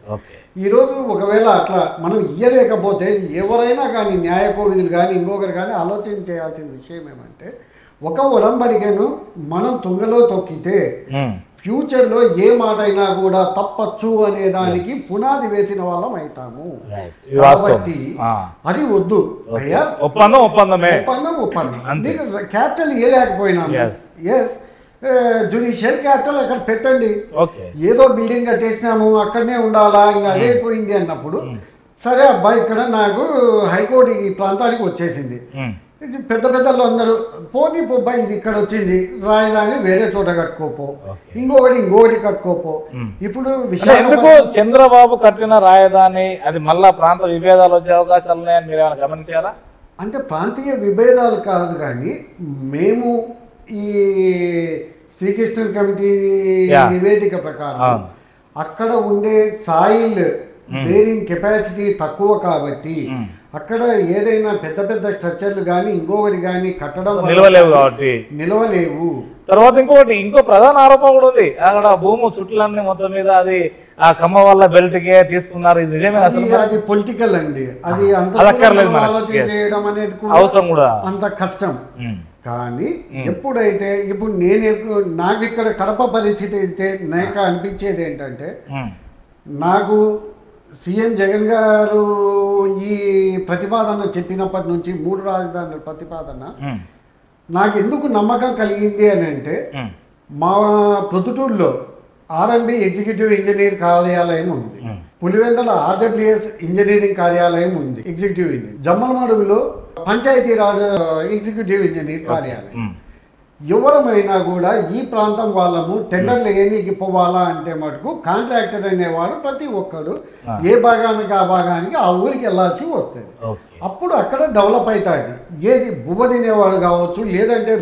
ఈరోజు ఒకవేళ అట్లా మనం ఇయ్యలేకపోతే ఎవరైనా కానీ న్యాయ కోవిదులు కానీ ఇంకొకరు కానీ ఆలోచన చేయాల్సిన విషయం ఏమంటే ఒక వడంబడికను మనం తుంగలో తొక్కితే ఫ్యూచర్లో ఏ మాట అయినా కూడా తప్పచ్చు అనే దానికి పునాది వేసిన వాళ్ళం అవుతాము. కాబట్టి అది వద్దు అయ్యా, ఒప్పందమే క్యాపిటల్ ఇవ్వలేకపోయినాము. ఎస్, జ్యుడిషియల్ క్యాపిటల్ అక్కడ పెట్టండి. ఏదో బిల్డింగ్ కట్టేసినాము అక్కడనే ఉండాలా ఇంకా అదే పోయింది అన్నప్పుడు సరే అబ్బాయి ఇక్కడ నాకు హైకోర్టు ఈ ప్రాంతానికి వచ్చేసింది, ఇది పెద్ద పెద్దలు అందరూ పోనీ పోబ్బా ఇది ఇక్కడ వచ్చింది రాజధాని వేరే చోట కట్టుకోపో, ఇంకొకటి కట్టుకోపో. ఇప్పుడు ఎందుకు చంద్రబాబు కట్టిన రాజధాని అది మళ్ళా ప్రాంత విభేదాలు వచ్చే అవకాశాలు ఉన్నాయని మీరు ఏమైనా గమనించారా? అంటే ప్రాంతీయ విభేదాలు కాదు, కానీ మేము ఈ శ్రీకృష్ణ కమిటీ నివేదిక ప్రకారం అక్కడ ఉండే సాయిల్ బేరింగ్ కెపాసిటీ తక్కువ కాబట్టి అక్కడ ఏదైనా పెద్ద పెద్ద స్ట్రక్చర్లు కానీ ఇంకొకటి కానీ కట్టడం నిలవలేవు కాబట్టి నిలవలేవు. తర్వాత ఇంకో ప్రధాన ఆరోపణ కూడా ఉంది, అక్కడ భూము చుట్లన్నీ మొత్తం మీద అది ఆ కమ్మ వల్ల బెల్ట్ కే తీసుకున్నారు. ఇది నిజమే? అసలు అది పొలిటికల్ అండి, అది అంత ఆలోచన చేయడం అనేది అవసరం కూడా అంత కష్టం. కానీ ఎప్పుడైతే ఇప్పుడు నాకు ఇక్కడ కడప పరిస్థితి అయితే నాకు అనిపించేది ఏంటంటే, నాకు సీఎం జగన్ గారు ఈ ప్రతిపాదన చెప్పినప్పటి నుంచి 3 రాజధానుల ప్రతిపాదన నాకు ఎందుకు నమ్మకం కలిగింది అని అంటే, మా ప్రొద్దుటూరులో R&B ఎగ్జిక్యూటివ్ ఇంజనీర్ కార్యాలయం ఉంది, పులివెందుల RWS ఇంజనీరింగ్ కార్యాలయం ఉంది ఎగ్జిక్యూటివ్ ఇంజనీర్, జమ్మలమడుగులో పంచాయతీరాజ్ ఎగ్జిక్యూటివ్ ఇంజనీర్ కార్యాలయం. ఎవరమైనా కూడా ఈ ప్రాంతం వాళ్ళము టెండర్లు ఏనికి పోవాలా అంటే మటుకు కాంట్రాక్టర్ అనేవాడు ప్రతి ఒక్కడు ఏ భాగానికి ఆ భాగానికి ఆ ఊరికి వెళ్ళాల్సి వస్తుంది. అప్పుడు అక్కడ డెవలప్ అవుతుంది. ఏది బువ్వ తినేవాడు కావచ్చు, లేదంటే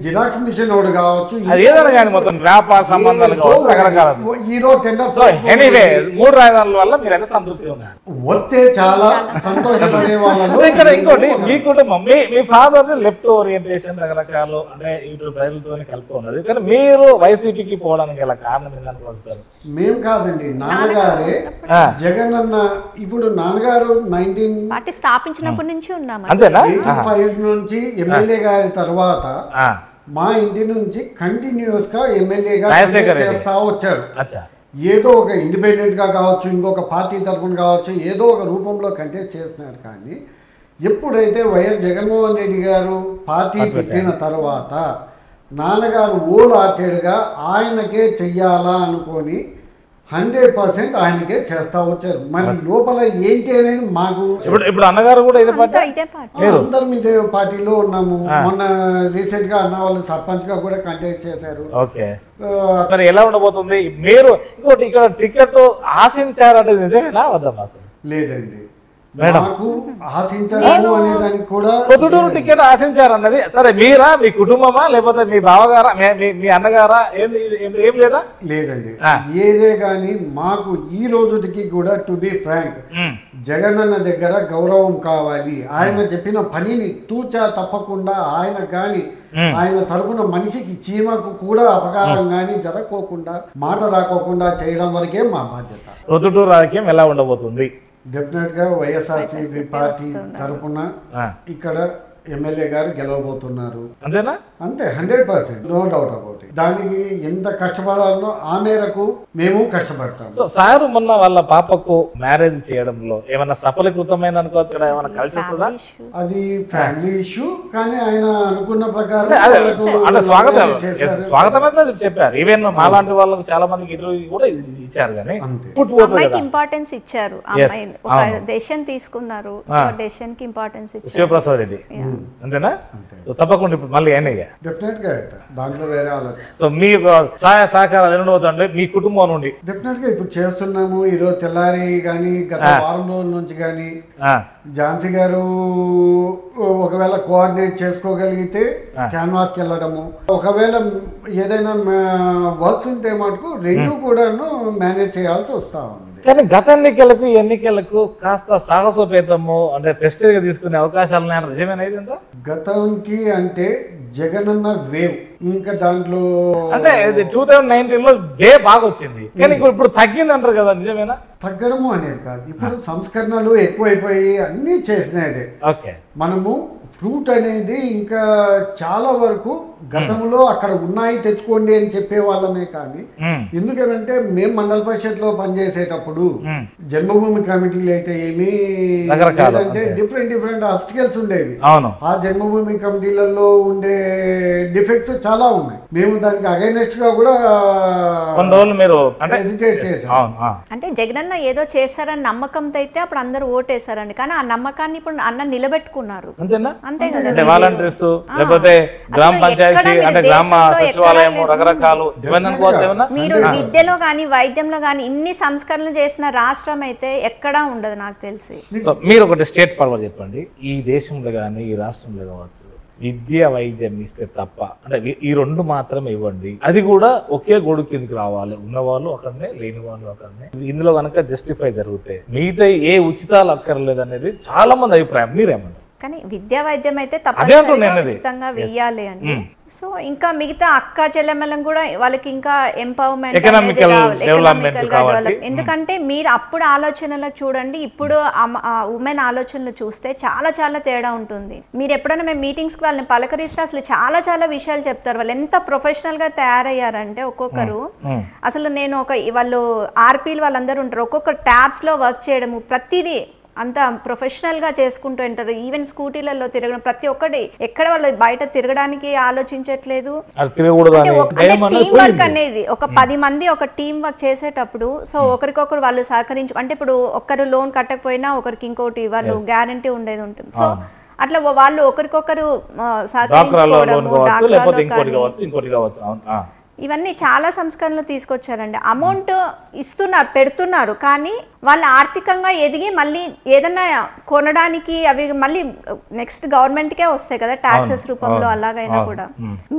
జిరాక్స్ మిషన్ వాడు కావచ్చు, ఏదైనా కానీ మొత్తం వ్యాపార సంబంధాలు కావచ్చు, రకరకాల ఈరోజు టెండర్స్. ఎనీవే 3 రాజధానుల వల్ల మీరు ఎంత సంతృప్తి ఉన్నారు? వస్తే చాలా సంతోషపడే వాళ్ళు. ఇక్కడ ఇంకోటి, మీ కుటుంబం మీ ఫాదర్ లెఫ్ట్ ఓరియంటేషన్ రకరకాలు అంటే ఇటు ప్రజలతో కలిపి ఉన్నది, కానీ మీరు వైసీపీకి పోవడానికి గల కారణం ఏంటని వస్తారు? మేము కాదండి, నాన్నగారే జగన్ అన్న. ఇప్పుడు నాన్నగారు 19 స్థాపించినప్పటి నుంచి ఉన్నాము, అంతేనా? 85 నుంచి ఎమ్మెల్యే గారి తర్వాత మా ఇంటి నుంచి కంటిన్యూస్ గా ఎమ్మెల్యేగా చేస్తా వచ్చారు. ఏదో ఒక ఇండిపెండెంట్ గా కావచ్చు, ఇంకొక పార్టీ తరఫున కావచ్చు, ఏదో ఒక రూపంలో కంటెస్ట్ చేస్తున్నారు. కానీ ఎప్పుడైతే వైఎస్ జగన్మోహన్ రెడ్డి గారు పార్టీ పెట్టిన తర్వాత నాన్నగారు ఓలాటెడ్గా ఆయనకే చెయ్యాలా అనుకొని 100% ఆయనకే చేస్తా వచ్చారు. మరి లోపల ఏంటి అనేది మాకు ఇప్పుడు అన్నగారు కూడా అందరం ఇదే పార్టీలో ఉన్నాము. మొన్న రీసెంట్ గా అన్న వాళ్ళు సర్పంచ్ గా కూడా కంటెస్ట్ చేశారు. మరి ఎలా ఉండబోతుంది? మీరు ఇంకోటి ఇక్కడ టికెట్ ఆశించారంటే నిజమేనా వద్దాం? అసలు లేదండి, నాకు ఆశించడం అనేదానికి కూడా పొద్దుటూరు టికెట్ ఆశించారన్నది సరే, మీరా, మీ కుటుంబమా, లేకపోతే మీ బావగారా, మీ అన్నగారా, ఏం లేదా? లేదండి, ఏదే కానీ మాకు ఈ రోజుకి కూడా టు బి ఫ్రాంక్ జగన్ అన్న దగ్గర గౌరవం కావాలి. ఆయన చెప్పిన పనిని తూచా తప్పకుండా ఆయన కానీ ఆయన తరపున మనిషికి చీమకు కూడా అపకారం కానీ జరగకోకుండా మాట రాకోకుండా చేయడం వరకే మా బాధ్యత. పొద్దుటూరు రాజకీయం ఎలా ఉండబోతుంది? డెఫినెట్ గా వైఎస్ఆర్సీపీ పార్టీ తరఫున ఇక్కడ ఎమ్మెల్యే గారు గెలవబోతున్నారు. అంతేనా? అంతే, 100%, నో డౌట్ అబౌట్ ఇట్. దానికి ఎంత కష్టపడాలనో ఆ మేరకు మేము కష్టపడతాం. సో సార్ మొన్న వాళ్ళ పాపకు మ్యారేజ్ చేయడంలో ఏమైనా సఫలీకృతమైన అనుకోవచ్చు, ఏమైనా కలిసి వస్తుందా? అది ఫ్యామిలీ ఇష్యూ, కానీ ఆయన అనుకున్న ప్రకారం స్వాగతం చెప్పారు. ఈవెన్ మాలాంటి వాళ్ళకి చాలా మందికి ఇటు కూడా ఇచ్చారు, కానీ ఇంపార్టెన్స్ ఇచ్చారు. డెసిషన్ తీసుకున్నారు, డెసిషన్ కి ఇంపార్టెన్స్ ఇచ్చారు శివప్రసాద్ రెడ్డి. అంతేనా? సో తప్పకుండా ఇప్పుడు మళ్ళీ అయినాయి డెఫినెట్ గా దాంట్లో వేరే ఆలోచన. సో మీ సహాయ సహకారాలు ఎన్నవుతుంటే మీ కుటుంబం నుండి? డెఫినెట్ గా ఇప్పుడు చేస్తున్నాము. ఈరోజు తెల్లారి కానీ గత వారం రోజుల నుంచి కానీ ఝాన్సీ గారు ఒకవేళ కోఆర్డినేట్ చేసుకోగలిగితే క్యాన్వాస్కి వెళ్ళడము, ఒకవేళ ఏదైనా వర్క్స్ ఉంటే మటుకు రెండు కూడాను మేనేజ్ చేయాల్సి వస్తా ఉంది. కానీ గత ఎన్నికలకు కాస్త సాహసోపేతము అంటే ప్రెస్టేజ్ గా తీసుకునే అవకాశాలు నిజమేనా? గతంకి అంటే జగనన్న వేవ్, ఇంకా దాంట్లో అంటే 2019లో వేవ్ బాగా వచ్చింది, కానీ ఇప్పుడు తగ్గింది అంటారు కదా, నిజమేనా? తగ్గడము అనేది కాదు, ఇప్పుడు సంస్కరణలు ఎక్కువైపోయి అన్ని చేసినదే. మనము ఫ్రూట్ అనేది ఇంకా చాలా వరకు గతంలో అక్కడ ఉన్నాయి తెచ్చుకోండి అని చెప్పే వాళ్ళమే కానీ ఎందుకంటే మేము మండల పరిషత్ లో పనిచేసేటప్పుడు జన్మభూమి కమిటీలు అయితే ఏమి లేదంటే డిఫరెంట్ ఆబ్స్టికల్స్ ఉండేవి. ఆ జన్మభూమి కమిటీలలో ఉండే డిఫెక్ట్స్ చాలా ఉన్నాయి. మేము దానికి అగైనెస్ట్ గా కూడా హెసిటేట్ చేసాం. అంటే జగనన్న ఏదో చేశారని నమ్మకంతో అయితే అప్పుడు అందరూ ఓటేశారండి. కానీ ఆ నమ్మకాన్ని ఇప్పుడు అన్న నిలబెట్టుకున్నారు. అంతే కదా, వాలంటీర్స్ లేకపోతే గ్రామ పంచాయతీ అంటే గ్రామ సచివాలయం రకరకాలు మీరు విద్యలో కానీ వైద్యంలో కానీ ఇన్ని సంస్కరణలు చేసిన రాష్ట్రం అయితే ఎక్కడా ఉండదు నాకు తెలిసి. మీరు ఒకటి స్టేట్ ఫార్వర్డ్ చెప్పండి, ఈ దేశంలో కానీ ఈ రాష్ట్రంలో కావచ్చు విద్య వైద్యం ఇస్తే తప్ప అంటే ఈ రెండు మాత్రమే ఇవ్వండి, అది కూడా ఒకే గొడుగు కిందకి రావాలి, ఉన్నవాళ్ళు ఒకరినే లేని వాళ్ళు ఒకరినే. ఇందులో కనుక జస్టిఫై జరిగితే మిగతా ఏ ఉచితాలు అక్కర్లేదు అనేది చాలా మంది అభిప్రాయం. మీరేమన్నారు? కానీ విద్యా వైద్యం అయితే తప్పనిసరిగా ఉచితంగా వెయ్యాలి అని. సో ఇంకా మిగతా అక్క చెల్లెమ్మలం కూడా వాళ్ళకి ఇంకా ఎంపవర్మెంట్ ఎకనామికల్ డెవలప్మెంట్. ఎందుకంటే మీరు అప్పుడు ఆలోచనలు చూడండి, ఇప్పుడు ఉమెన్ ఆలోచనలు చూస్తే చాలా చాలా తేడా ఉంటుంది. మీరు ఎప్పుడైనా మేము మీటింగ్స్ కి వాళ్ళని పలకరిస్తే అసలు చాలా చాలా విషయాలు చెప్తారు. వాళ్ళు ఎంత ప్రొఫెషనల్ గా తయారయ్యారంటే ఒక్కొక్కరు అసలు నేను వాళ్ళు ఆర్పీలు వాళ్ళందరూ ఉంటారు, ఒక్కొక్క ట్యాబ్స్ లో వర్క్ చేయడము ప్రతిదీ అంత ప్రొఫెషనల్ గా చేసుకుంటూ ఉంటారు. ఈవెన్ స్కూటీలలో తిరగడం ప్రతి ఒక్కటి ఎక్కడ వాళ్ళు బయట తిరగడానికి ఆలోచించట్లేదు. టీం వర్క్ అనేది ఒక 10 మంది ఒక టీం వర్క్ చేసేటప్పుడు సో ఒకరికొకరు వాళ్ళు సహకరించు అంటే ఇప్పుడు ఒక్కరు లోన్ కట్టకపోయినా ఒకరికి ఇంకోటి వాళ్ళు గ్యారంటీ ఉండేది ఉంటుంది. సో అట్లా వాళ్ళు ఒకరికొకరు ఇవన్నీ చాలా సంస్కరణలు తీసుకొచ్చారండి. అమౌంట్ ఇస్తున్నారు పెడుతున్నారు కానీ వాళ్ళు ఆర్థికంగా ఎదిగి మళ్ళీ ఏదన్నా కొనడానికి అవి మళ్ళీ నెక్స్ట్ గవర్నమెంట్కే వస్తాయి కదా ట్యాక్సెస్ రూపంలో. అలాగైనా కూడా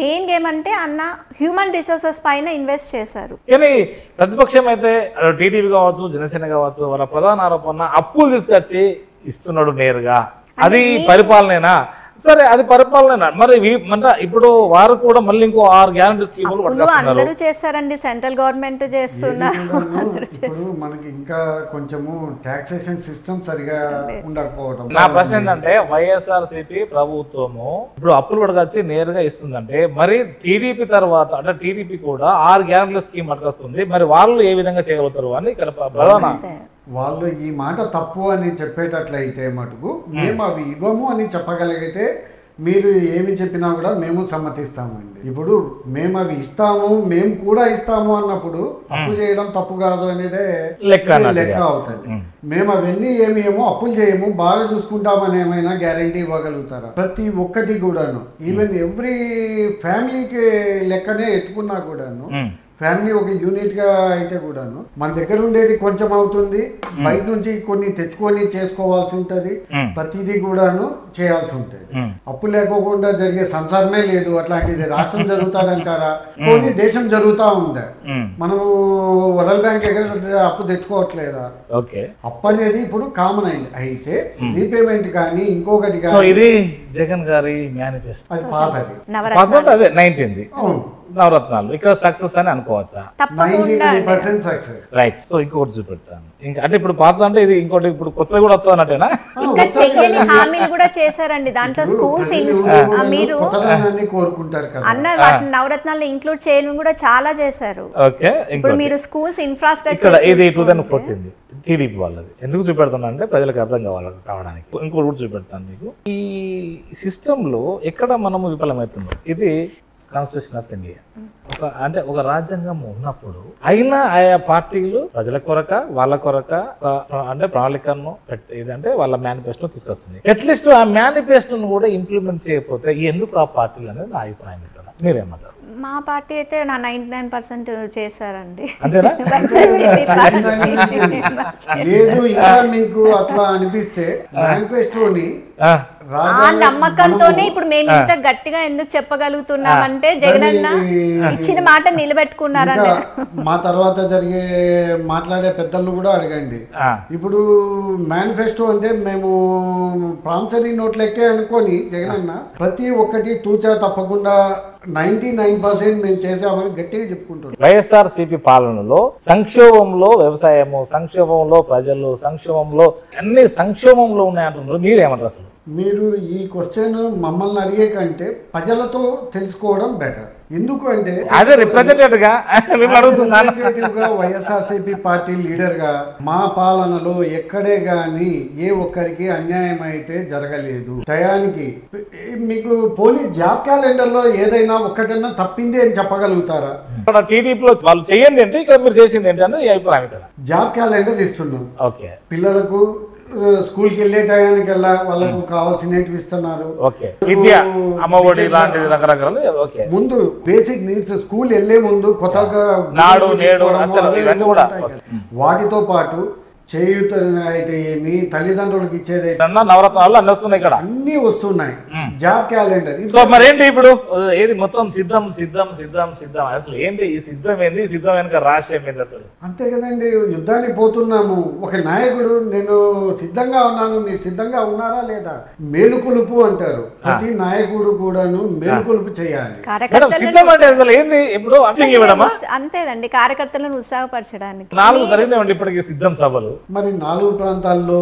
మెయిన్ ఏమంటే అన్న హ్యూమన్ రిసోర్సెస్ పైన ఇన్వెస్ట్ చేశారు. కానీ ప్రతిపక్షం అయితే టీడీపీ కావచ్చు జనసేన కావచ్చు వాళ్ళ ప్రధాన ఆరోపణ అప్పులు తీసుకొచ్చి ఇస్తున్నాడు నేరుగా, అది పరిపాలనేనా? సరే అది పరిపాలన మరి ఇప్పుడు వారు కూడా మళ్ళీ ఇంకో 6 గ్యారంటీ స్కీములు అందరూ చేస్తారండి, సెంట్రల్ గవర్నమెంట్ చేస్తున్నారు. ఇప్పుడు మనకి ఇంకా కొంచెము టాక్సేషన్ సిస్టమ్ సరిగా ఉండకపోవడం. నా ప్రశ్న ఏంటంటే వైఎస్ఆర్సీపీ ప్రభుత్వము ఇప్పుడు అప్పులు పడకొచ్చి నేరుగా ఇస్తుందంటే మరి టీడీపీ తర్వాత అంటే టీడీపీ కూడా 6 గ్యారంటీల స్కీమ్ పట్టుకొస్తుంది, మరి వాళ్ళు ఏ విధంగా చేయగలుగుతారు అని ఇక్కడ ప్రధాన వాళ్ళు ఈ మాట తప్పు అని చెప్పేటట్లయితే మటుకు మేము అవి ఇవ్వము అని చెప్పగలిగితే మీరు ఏమి చెప్పినా కూడా మేము సమ్మతిస్తామండి. ఇప్పుడు మేము అవి ఇస్తాము మేము కూడా ఇస్తాము అన్నప్పుడు అప్పు చేయడం తప్పు కాదు అనేదే లెక్క అవుతుంది. మేము అవన్నీ ఏమేమో అప్పులు చేయము బాగా చూసుకుంటామని ఏమైనా గ్యారంటీ ఇవ్వగలుగుతారా? ప్రతి ఒక్కటి కూడాను ఈవెన్ ఎవ్రీ ఫ్యామిలీకి లెక్కనే ఎత్తుకున్నా కూడాను ఫ్యామిలీ ఒక యూనిట్ గా అయితే కూడాను మన దగ్గర ఉండేది కొంచెం అవుతుంది, బయట నుంచి కొన్ని తెచ్చుకొని చేసుకోవాల్సి ఉంటది, ప్రతిదీ కూడాను చేయాల్సి ఉంటది. అప్పు లేకోకుండా జరిగే సంసారమే లేదు. అట్లాంటిది రాష్ట్రం జరుగుతాదంటారా? కొన్ని దేశం జరుగుతా ఉందా? మనము వరల్డ్ బ్యాంక్ దగ్గర అప్పు తెచ్చుకోవట్లేదా? అప్పు అనేది ఇప్పుడు కామన్ అయింది. అయితే రీపేమెంట్ కానీ ఇంకొకటి ఇది జగన్ గారి మేనిఫెస్టో అది పాతది, అదే 19ది నవరత్నాలు ఇక్కడ సక్సెస్ అని అనుకోవచ్చా? 99% సక్సెస్. రైట్. సో ఇంకొకటి చూపెడతాను ఇంకా అంటే ఇప్పుడు పాత అంటే ఇది ఇంకోటి ఇప్పుడు కొత్తగా కూడా వస్తుంది అన్నట్టేనా? ఇంకా చెయ్యని హామీలు కూడా చేశారండి దాంట్లో. స్కూల్స్ మీరు కోరుకుంటారు కదా అన్న వాటిని నవరత్నాలు ఇంక్లూడ్ చేయడం కూడా చాలా చేశారు. ఓకే. ఇప్పుడు మీరు స్కూల్స్ ఇన్ఫ్రాస్ట్రక్చర్ ఇది 2014 టీడీపీ వాళ్ళది. ఎందుకు చూపెడుతున్నా అంటే ప్రజలకు అర్థం కావడానికి. ఇంకోటి కూడా చూపెడతాను మీకు. ఈ సిస్టమ్ లో ఎక్కడ మనము విఫలమవుతున్నాం. ఇది కాన్స్టిట్యూషన్ ఆఫ్ ఇండియా అంటే ఒక రాజ్యాంగం ఉన్నప్పుడు అయినా ఆయా పార్టీలు ప్రజల కొరక వాళ్ళ కొరక అంటే ప్రణాళికను ఇదంటే వాళ్ళ మేనిఫెస్టో తీసుకొస్తుంది. అట్లీస్ట్ ఆ మేనిఫెస్టోను కూడా ఇంప్లిమెంట్ చేయకపోతే ఎందుకు ఆ పార్టీలు అనేది నా అభిప్రాయం. ఇక్కడ మీరేమంటారు? మా పార్టీ అయితే 99% చేశారండి. లేదు ఇంకా మీకు అట్లా అనిపిస్తే మేనిఫెస్టోని ఆ నమ్మకంతోనే ఇప్పుడు మేము ఇంత గట్టిగా ఎందుకు చెప్పగలుగుతున్నామంటే జగనన్న ఇచ్చిన మాట నిలబెట్టుకున్నారని. మా తర్వాత జరిగే మాట్లాడే పెద్దలు కూడా అడగండి. ఇప్పుడు మేనిఫెస్టో అంటే మేము ప్రామిసరీ నోట్ లెక్కే అనుకొని జగనన్న ప్రతి ఒక్కటి తూచా తప్పకుండా 99% మేము చేసామని గట్టిగా చెప్పుకుంటున్నాం. వైఎస్ఆర్సీపీ పాలనలో సంక్షోభంలో వ్యవసాయము, సంక్షోభంలో ప్రజలు, సంక్షోభంలో అన్ని సంక్షోభంలో ఉన్నాయంటున్నారు. మీరేమంటారు అసలు? మీరు ఈ క్వశ్చన్ మమ్మల్ని అడిగే కంటే ప్రజలతో తెలుసుకోవడం బెటర్. ఎందుకు అంటే అదే రిప్రజెంటేటివ్ గా వైఎస్ఆర్సీపీ పార్టీ లీడర్ గా మా పాలనలో ఎక్కడే గాని ఏ ఒక్కరికి అన్యాయం అయితే జరగలేదు. టయానికి మీకు పోనీ జాబ్ క్యాలెండర్ లో ఏదైనా ఒక్కటన్నా తప్పింది అని చెప్పగలుగుతారా? ఇక్కడ టీడీపీలో వాళ్ళు చేయండి అంటే ఇక్కడ మీరు చేసింది ఏంటంటే ఈ అభిప్రాయం ఇక్కడ. జాబ్ క్యాలెండర్ ఇస్తున్నాం, ఓకే, పిల్లలకు స్కూల్కి వెళ్ళే టయానికి వాళ్ళకు కావాల్సినవి ఇస్తున్నారు. ఓకే, విద్య అమ్మఒడి లాంటిది రకరకాలు. ఓకే, ముందు బేసిక్ నీడ్స్ స్కూల్ వెళ్లే ముందు కొత్తగా నాడు నేడు ఇవన్నీ కూడా వాటితో పాటు చేయూత అయితే ఏమి, తల్లిదండ్రులకు ఇచ్చేది నవరత్నాలు అన్ని వస్తున్నాయి ఇక్కడ, అన్ని వస్తున్నాయి. Job calendar. సో మరేంటి ఇప్పుడు ఏది మొత్తం సిద్ధం సిద్ధం సిద్ధం సిద్ధం, అసలు ఏంటి ఈ సిద్ధం ఏంది, సిద్ధం వెనక రహస్యం ఏంది అసలు? అంతే కదండి, యుద్ధానికి పోతున్నాము. ఒక నాయకుడు నేను సిద్ధంగా ఉన్నాను, మీరు సిద్ధంగా ఉన్నారా లేదా? మేలుకొలుపు అంటారు. ప్రతి నాయకుడు కూడాను మేలుకొలుపు చేయాలి. సిద్ధం అంటే అసలు ఏంది? ఇప్పుడు అంతేనండి, కార్యకర్తలను ఉత్సాహపరచడానికి 4 జరిగినాయండి ఇప్పటికి సిద్ధం సభలు. మరి 4 ప్రాంతాల్లో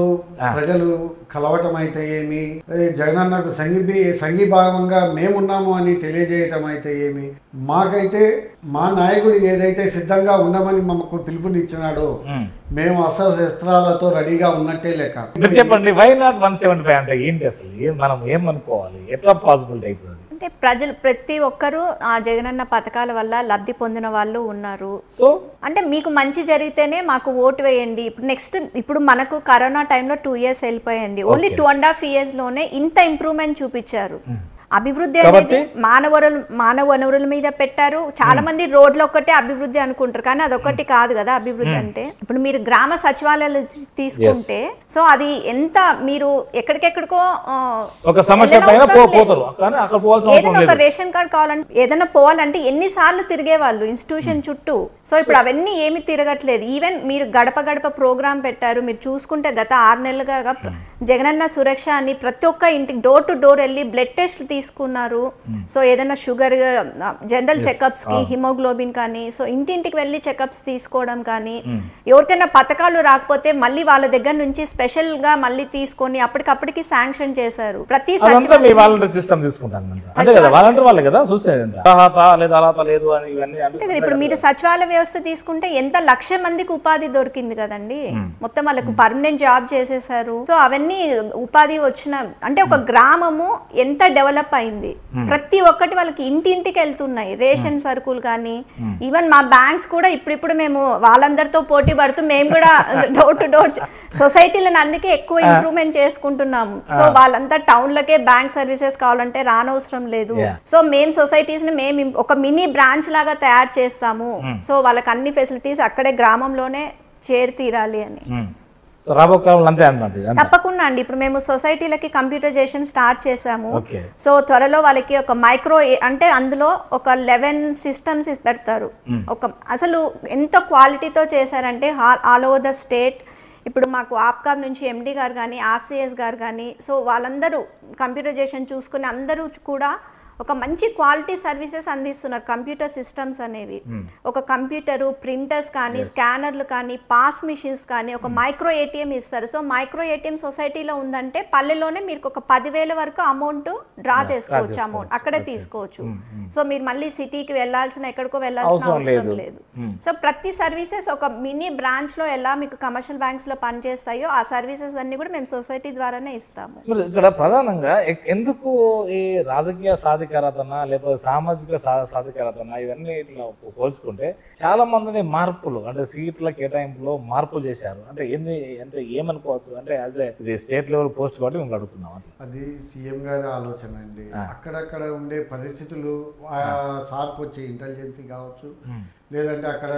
ప్రజలు కలవటం అయితే ఏమి, జగనన్నకు సంఘీభావంగా మేమున్నాము అని తెలియజేయటం అయితే ఏమి, మాకైతే మా నాయకుడు ఏదైతే సిద్ధంగా ఉన్నామని మాకు పిలుపునిచ్చినాడో మేము అస్త్రాలతో రెడీగా ఉన్నట్టే లెక్క. మీరు చెప్పండి, వై నాట్ 175 అంటే ఏంటి అసలు? మనం ఏమనుకోవాలి, ఎట్లా పాసిబిలిటీ అవుతుంది? అంటే ప్రజలు ప్రతి ఒక్కరూ ఆ జగనన్న పథకాల వల్ల లబ్ధి పొందిన వాళ్ళు ఉన్నారు. సో అంటే మీకు మంచి జరిగితేనే మాకు ఓటు వేయండి. ఇప్పుడు మనకు కరోనా టైంలో 2 years వెళ్ళిపోయండి. ఓన్లీ 2.5 years లోనే ఇంత ఇంప్రూవ్మెంట్ చూపించారు. అభివృద్ధి అనేది మానవ వనరుల మీద పెట్టారు. చాలా మంది రోడ్లు ఒక్కటే అభివృద్ధి అనుకుంటారు, కానీ అదొక్కటి కాదు కదా అభివృద్ధి అంటే. ఇప్పుడు మీరు గ్రామ సచివాలయాలు తీసుకుంటే, సో అది ఎంత మీరు ఎక్కడికెక్కడికో ఏదైనా ఒక రేషన్ కార్డ్ కావాలంటే, ఏదైనా పోవాలంటే ఎన్నిసార్లు తిరిగేవాళ్ళు ఇన్స్టిట్యూషన్ చుట్టూ. సో ఇప్పుడు అవన్నీ ఏమి తిరగట్లేదు. ఈవెన్ మీరు గడప గడప ప్రోగ్రామ్ పెట్టారు. మీరు చూసుకుంటే గత 6 నెలలుగా జగనన్న సురక్ష అని ప్రతి ఒక్క ఇంటికి డోర్ టు డోర్ వెళ్ళి బ్లడ్ టెస్ట్ తీసుకున్నారు. సో ఏదైనా షుగర్, జనరల్ చెకప్స్ కి, హిమోగ్లోబిన్ కానీ, సో ఇంటింటికి వెళ్ళి చెకప్స్ తీసుకోవడం కానీ, ఎవరికైనా పథకాలు రాకపోతే మళ్ళీ వాళ్ళ దగ్గర నుంచి స్పెషల్ గా మళ్ళీ తీసుకొని అప్పటికప్పటికి శాంక్షన్ చేశారు. ప్రతి ఇప్పుడు మీరు సచివాలయ వ్యవస్థ తీసుకుంటే ఎంత 1,00,000 మందికి ఉపాధి దొరికింది కదండి. మొత్తం వాళ్ళకు పర్మనెంట్ జాబ్ చేసేసారు. సో అవన్నీ ఉపాధి వచ్చిన అంటే ఒక గ్రామము ఎంత డెవలప్ అయింది. ప్రతి ఒక్కటి వాళ్ళకి ఇంటింటికి వెళ్తున్నాయి. రేషన్ సరుకులు కానీ, ఈవెన్ మా బ్యాంక్స్ కూడా ఇప్పుడు మేము వాళ్ళందరితో పోటీ పడుతూ మేము కూడా డోర్ టు డోర్ సొసైటీలను అందుకే ఎక్కువ ఇంప్రూవ్మెంట్ చేసుకుంటున్నాము. సో వాళ్ళంతా టౌన్లకే బ్యాంక్ సర్వీసెస్ కావాలంటే రానవసరం లేదు. సో మేము సొసైటీస్ ని మేము ఒక మినీ బ్రాంచ్ లాగా తయారు చేస్తాము. సో వాళ్ళకి అన్ని ఫెసిలిటీస్ అక్కడే గ్రామంలోనే చేరి తీరాలి అని. తప్పకుండా అండి. ఇప్పుడు మేము సొసైటీలకి కంప్యూటరైజేషన్ స్టార్ట్ చేసాము. సో త్వరలో వాళ్ళకి ఒక మైక్రో అంటే అందులో ఒక 11 systems పెడతారు. అసలు ఎంత క్వాలిటీతో చేశారంటే ఆల్ ఓవర్ ద స్టేట్. ఇప్పుడు మాకు ఆప్కామ్ నుంచి ఎండి గారు కానీ, ఆర్సిఎస్ గారు కానీ, సో వాళ్ళందరూ కంప్యూటరైజేషన్ చూసుకుని అందరూ కూడా ఒక మంచి క్వాలిటీ సర్వీసెస్ అందిస్తున్నారు. కంప్యూటర్ సిస్టమ్స్ అనేవి, ఒక కంప్యూటరు, ప్రింటర్స్ కానీ, స్కానర్లు కానీ, పాస్ మిషన్స్ కానీ, ఒక మైక్రో ఏటీఎం ఇస్తారు. సో మైక్రో ఏటీఎం సొసైటీలో ఉందంటే పల్లెలోనే మీకు ఒక 10,000 వరకు అమౌంట్ డ్రా చేసుకోవచ్చు. అమౌంట్ అక్కడే తీసుకోవచ్చు. సో మీరు మళ్ళీ సిటీకి వెళ్ళాల్సిన, ఎక్కడికో వెళ్ళాల్సిన అవసరం లేదు. సో ప్రతి సర్వీసెస్ ఒక మినీ బ్రాంచ్ లో ఎలా మీకు కమర్షియల్ బ్యాంక్స్ లో పనిచేస్తాయో ఆ సర్వీసెస్ అన్ని కూడా మేము సొసైటీ ద్వారానే ఇస్తాము. ఇక్కడ ప్రధానంగా ఎందుకు ఈ రాజకీయ సాధికారతన లేకపోతే సామాజిక సాధికారతన ఇవన్నీ ఇట్లా పోల్చుకుంటే చాలా మందిని మార్పులు అంటే సీట్ల కేటాయింపులో మార్పులు చేశారు అంటే ఏంది అంటే ఏమనుకోవచ్చు? అంటే యాజ్ ఇది స్టేట్ లెవెల్ పోస్ట్ కాబట్టి మేము అడుగుతున్నాం. అది సీఎం గారి ఆలోచన అండి. అక్కడక్కడ ఉండే పరిస్థితులు, సార్కు వచ్చే ఇంటెలిజెన్సీ కావచ్చు, లేదంటే అక్కడ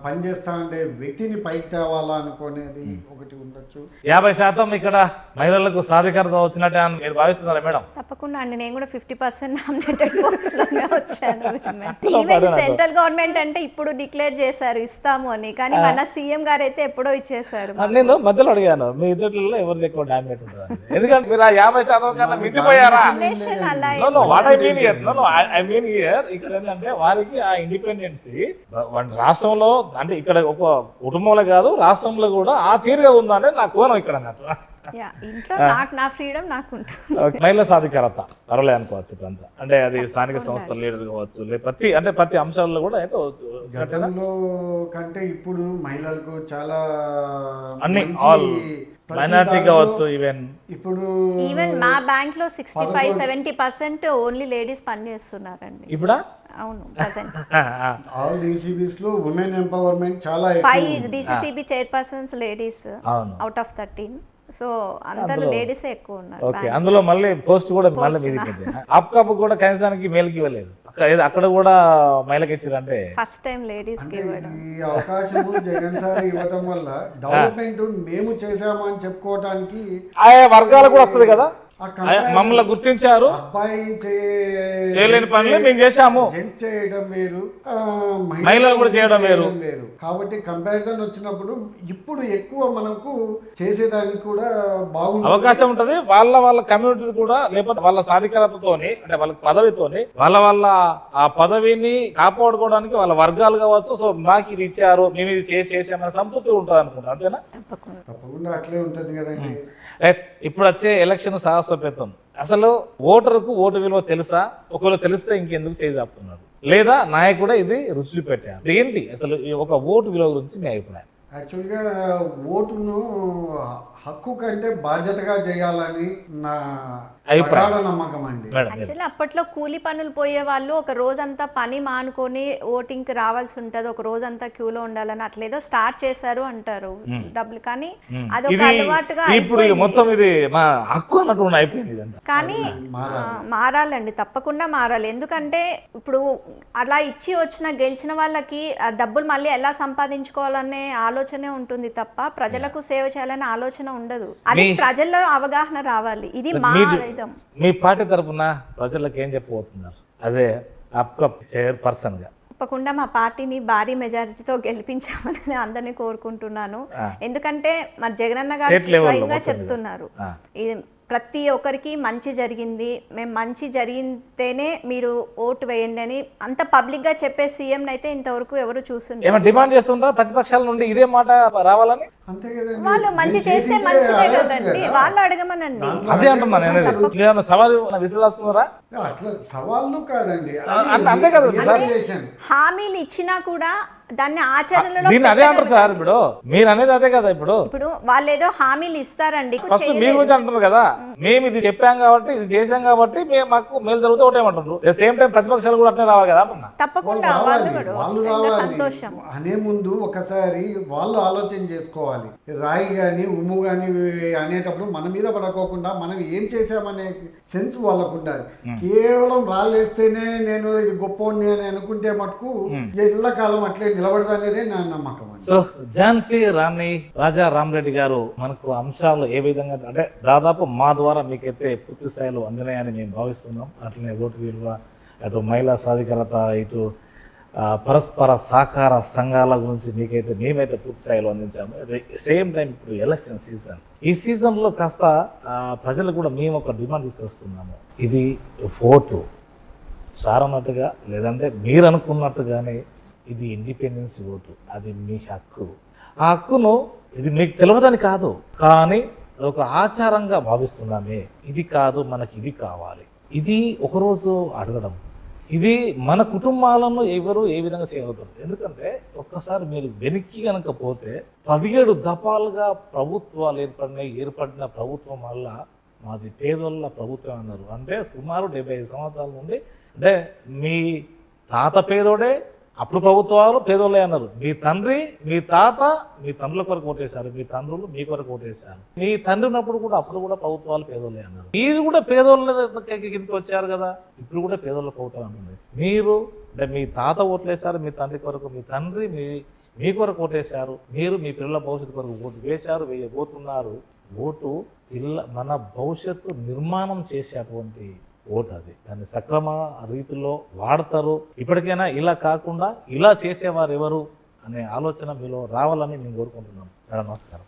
పనిచేస్తా ఉండే వ్యక్తిని పైకి తేవాలా అనుకునేది ఒకటి ఉండొచ్చు. 50% ఇక్కడ మహిళలకు సాధికారత వచ్చినట్టే అని మీరు భావిస్తున్నారా మేడం? తప్పకుండా అండి. నేను కూడా 50% నామినేటెడ్ పోస్ట్ లోనే వచ్చాను. ఈవెన్ సెంట్రల్ గవర్నమెంట్ అంటే ఇప్పుడు డిక్లేర్ చేశారు ఇస్తాము అని, కానీ మన సీఎం గారు అయితే ఎప్పుడో ఇచ్చేసారు. నేను మధ్యలో అడిగాను మీ ఇద్దరిలో ఎవరికి ఎక్కువ డామినేట్ ఉంటుంది ఎందుకంటే మీరు 50% కన్నా మించిపోయారా? ఇక్కడ ఏంటంటే వారికి ఆ ఇండిపెండెన్స్ రాష్ట్రంలో అంటే ఇక్కడ ఒక కుటుంబంలో కాదు రాష్ట్రంలో కూడా ఆ తీరుగా ఉందనే నా కోణం ఇక్కడ అన్నట్టు. ఇంట్లో నాకు నా ఫ్రీడమ్ నాకు ఉంటుంది. మహిళా సాధికారత పర్వాలే అనుకోవచ్చు ఇప్పుడంతా. అంటే అది స్థానిక సంస్థల లీడర్ కావచ్చు, లేకపోతే ప్రతి అంశాల్లో కూడా అయితే గతంలో కంటే ఇప్పుడు మహిళలకు చాలా అన్ని ఆల్ మైనారిటీ కావచ్చు, ఈవెన్ మా బ్యాంక్ లో 65-70% ఓన్లీ లేడీస్ పనిచేస్తున్నారండి ఇప్పుడా. అవును, ప్రెసెంట్ ఆల్ డీసీబీస్ లో ఉమెన్ ఎంపవర్మెంట్ చాలా 5 DCCB chairpersons ladies out of 13. So అందరూ లేడీస్ ఎక్కువ ఉన్నారు. ఓకే, అందులో మళ్ళీ పోస్ట్ కూడా మళ్ళీ మీది అప్కాప్ కూడా కనీసానికి మేల్కి ఇవ్వలేదు, అక్కడ కూడా మహిళకి ఇచ్చారంటే ఫస్ట్ టైం లేడీస్ కి ఇవ్వడం. ఈ అవకాశం జగన్ సార్ ఇవ్వడం వల్ల డెవలప్మెంట్ మేము చేసామని చెప్పుకోవడానికి ఆయా వర్గాలు కూడా వస్తుంది కదా, మమ్మల్ని గుర్తించారు, అబ్బాయి చేయలేని పనులు మేము చేశాము, జెంట్స్ చేయడం వేరు, మహిళలు కూడా చేయడం వేరు. కాబట్టి కంపారిజన్ వచ్చినప్పుడు ఇప్పుడు ఎక్కువ మనకు చేసేదానికి కూడా బాగుంది, అవకాశం ఉంటది. వాళ్ళ కమ్యూనిటీ కూడా, లేకపోతే వాళ్ళ సాధికారతతోని, అంటే వాళ్ళ పదవితోని వాళ్ళ ఆ పదవిని కాపాడుకోవడానికి వాళ్ళ వర్గాలు కావచ్చు, సో మాకు ఇది ఇచ్చారు, మేము ఇది చేసామని సంతృప్తి ఉంటుంది అనుకుంటా, అంతేనా? తప్పకుండా అట్లే ఉంటుంది కదండి. రైట్, ఇప్పుడు వచ్చే ఎలక్షన్ సాహసోపేతం. అసలు ఓటరుకు ఓటు విలువ తెలుసా? ఒకవేళ తెలిస్తే ఇంకెందుకు చేజాపుతున్నారు? లేదా నాయకుడే ఇది రుచి పెట్టారు? ఏంటి అసలు ఒక ఓటు విలువ గురించి మీ అభిప్రాయం? యాక్చువల్గా ఓటును హక్కు కంటే బాధ్యతగా చేయాలని నా అభిప్రాయం, నమ్మకం అండి. యాక్చువల్లీ అప్పట్లో కూలి పనులు పోయే వాళ్ళు ఒక రోజంతా పని మానుకొని ఓటింగ్ కి రావాల్సి ఉంటది, ఒక రోజంతా క్యూలో ఉండాలని అట్లేదో స్టార్ట్ చేశారు అంటారు డబ్బులు. కానీ అదొక అలవాటుగా ఇప్పుడు మొత్తం ఇది మా హక్కు అన్నట్టు అయిపోయింది. కానీ మారాలండి, తప్పకుండా మారాలి. ఎందుకంటే ఇప్పుడు అలా ఇచ్చి వచ్చిన గెలిచిన వాళ్ళకి ఆ డబ్బులు మళ్ళీ ఎలా సంపాదించుకోవాలనే ఆలోచనే ఉంటుంది తప్ప ప్రజలకు సేవ చేయాలనే ఆలోచన ఉండదు. అది ప్రజల్లో అవగాహన రావాలి. ఇది మా మీ పార్టీ తరఫున ప్రజలకు ఏం చెప్పబోతున్నారు అదే చైర్పర్సన్ గా? తప్పకుండా మా పార్టీని భారీ మెజారిటీతో గెలిపించామని అందరినీ కోరుకుంటున్నాను. ఎందుకంటే మరి జగనన్న గారు స్వయంగా చెప్తున్నారు, ప్రతి ఒక్కరికి మంచి జరిగింది, మేము మంచి జరిగితేనే మీరు ఓటు వేయండి అని అంత పబ్లిక్ గా చెప్పే సీఎం అయితే ఇంతవరకు ఎవరు చూస్తున్నారు. డిమాండ్ చేస్తుంటారు ప్రతిపక్షాల నుండి ఇదే మాట రావాలని. వాళ్ళు మంచి చేస్తే మంచిదే కదండి, వాళ్ళు అడగమనండి. అదే అంటున్నా నేను. సవాలు విసిరాల్సుకున్నారా? అట్లా సవాళ్ళు కాదండి, అంతే కదా. హామీలు ఇచ్చినా కూడా దాన్ని ఆచరణలో అదే అంటారు సార్. ఇప్పుడు మీరు అనేది అదే కదా. ఇప్పుడు వాళ్ళు ఏదో హామీలు ఇస్తారండి, ఫస్ట్ మీ గురించి అంటున్నారు కదా. మేము ఇది చెప్పాం కాబట్టి, ఇది చేసాం కాబట్టి మాకు మేలు జరిగితే ఒకటేమంటారు. సేమ్ టైం ప్రతిపక్షాలు కూడా అట్లే రావాలి కదా. తప్పకుండా సంతోషం అనే ముందు ఒకసారి వాళ్ళు ఆలోచన చేసుకోవాలి. రాయి గాని ఉమ్ము గాని అనేటప్పుడు మన మీద పడుకోకుండా మనం ఏం చేసామనే సెన్స్ వాళ్ళకు ఉండాలి. కేవలం రాళ్ళేస్తేనే నేను ఇది గొప్పని అని అనుకుంటే మటుకు ఎల్లకాలం అట్లే నిలబడదు అనేదే నా నమ్మకం. సో ఝాన్సీ రాణి రాజా రామరెడ్డి గారు మనకు అంశాలు ఏ విధంగా అంటే దాదాపు మా ద్వారా మీకైతే పూర్తి స్థాయిలో అందినాయని మేము భావిస్తున్నాం. అట్లనే ఓటు విలువ, అటు మహిళా సాధికారత, ఇటు పరస్పర సహకార సంఘాల గురించి మీకైతే మేమైతే పూర్తి స్థాయిలో అందించాము. సేమ్ టైం ఇప్పుడు ఎలక్షన్ సీజన్, ఈ సీజన్లో కాస్త ప్రజలు కూడా మేము ఒక డిమాండ్ తీసుకొస్తున్నాము. ఇది ఓటు సారన్నట్టుగా, లేదంటే మీరు అనుకున్నట్టుగానే ఇది ఇండిపెండెన్స్ ఓటు, అది మీ హక్కు. ఆ హక్కును ఇది మీకు తెలియదని కాదు, కానీ ఒక ఆచారంగా భావిస్తున్నామే. ఇది కాదు, మనకి ఇది కావాలి, ఇది ఒకరోజు అడగడం, ఇది మన కుటుంబాలను ఎవరు ఏ విధంగా చేయగలుగుతారు. ఎందుకంటే ఒక్కసారి మీరు వెనక్కి కనుక పోతే 17 దఫాలుగా ప్రభుత్వాలు ఏర్పడిన ప్రభుత్వం వల్ల మాది పేదోళ్ళ ప్రభుత్వం అన్నారు. అంటే సుమారు 75 సంవత్సరాల నుండి, అంటే మీ తాత పేదోడే, అప్పుడు ప్రభుత్వాలు పేదోళ్ళే అన్నారు. మీ తండ్రి మీ తాత మీ తండ్రుల కొరకు ఓటేశారు, మీ తండ్రులు మీ కొరకు ఓటేశారు. మీ తండ్రి ఉన్నప్పుడు కూడా అప్పుడు కూడా ప్రభుత్వాలు పేదోళ్ళే అన్నారు. మీరు కూడా పేదోళ్ళ కిందకి వచ్చారు కదా, ఇప్పుడు కూడా పేదోళ్ళ ప్రభుత్వం అంటుంది. మీరు అంటే మీ తాత ఓట్లేశారు మీ తండ్రి కొరకు, మీ తండ్రి మీ కొరకు ఓటేశారు, మీరు మీ పిల్లల భవిష్యత్తు కొరకు ఓటు వేశారు, వేయబోతున్నారు. ఓటు మన భవిష్యత్తు నిర్మాణం చేసేటువంటి ఓటు, అది దాన్ని సక్రమ రీతిలో వాడతారు. ఇప్పటికైనా ఇలా కాకుండా ఇలా చేసేవారు ఎవరు అనే ఆలోచన మీలో రావాలని నేను కోరుకుంటున్నాను. నమస్కారం.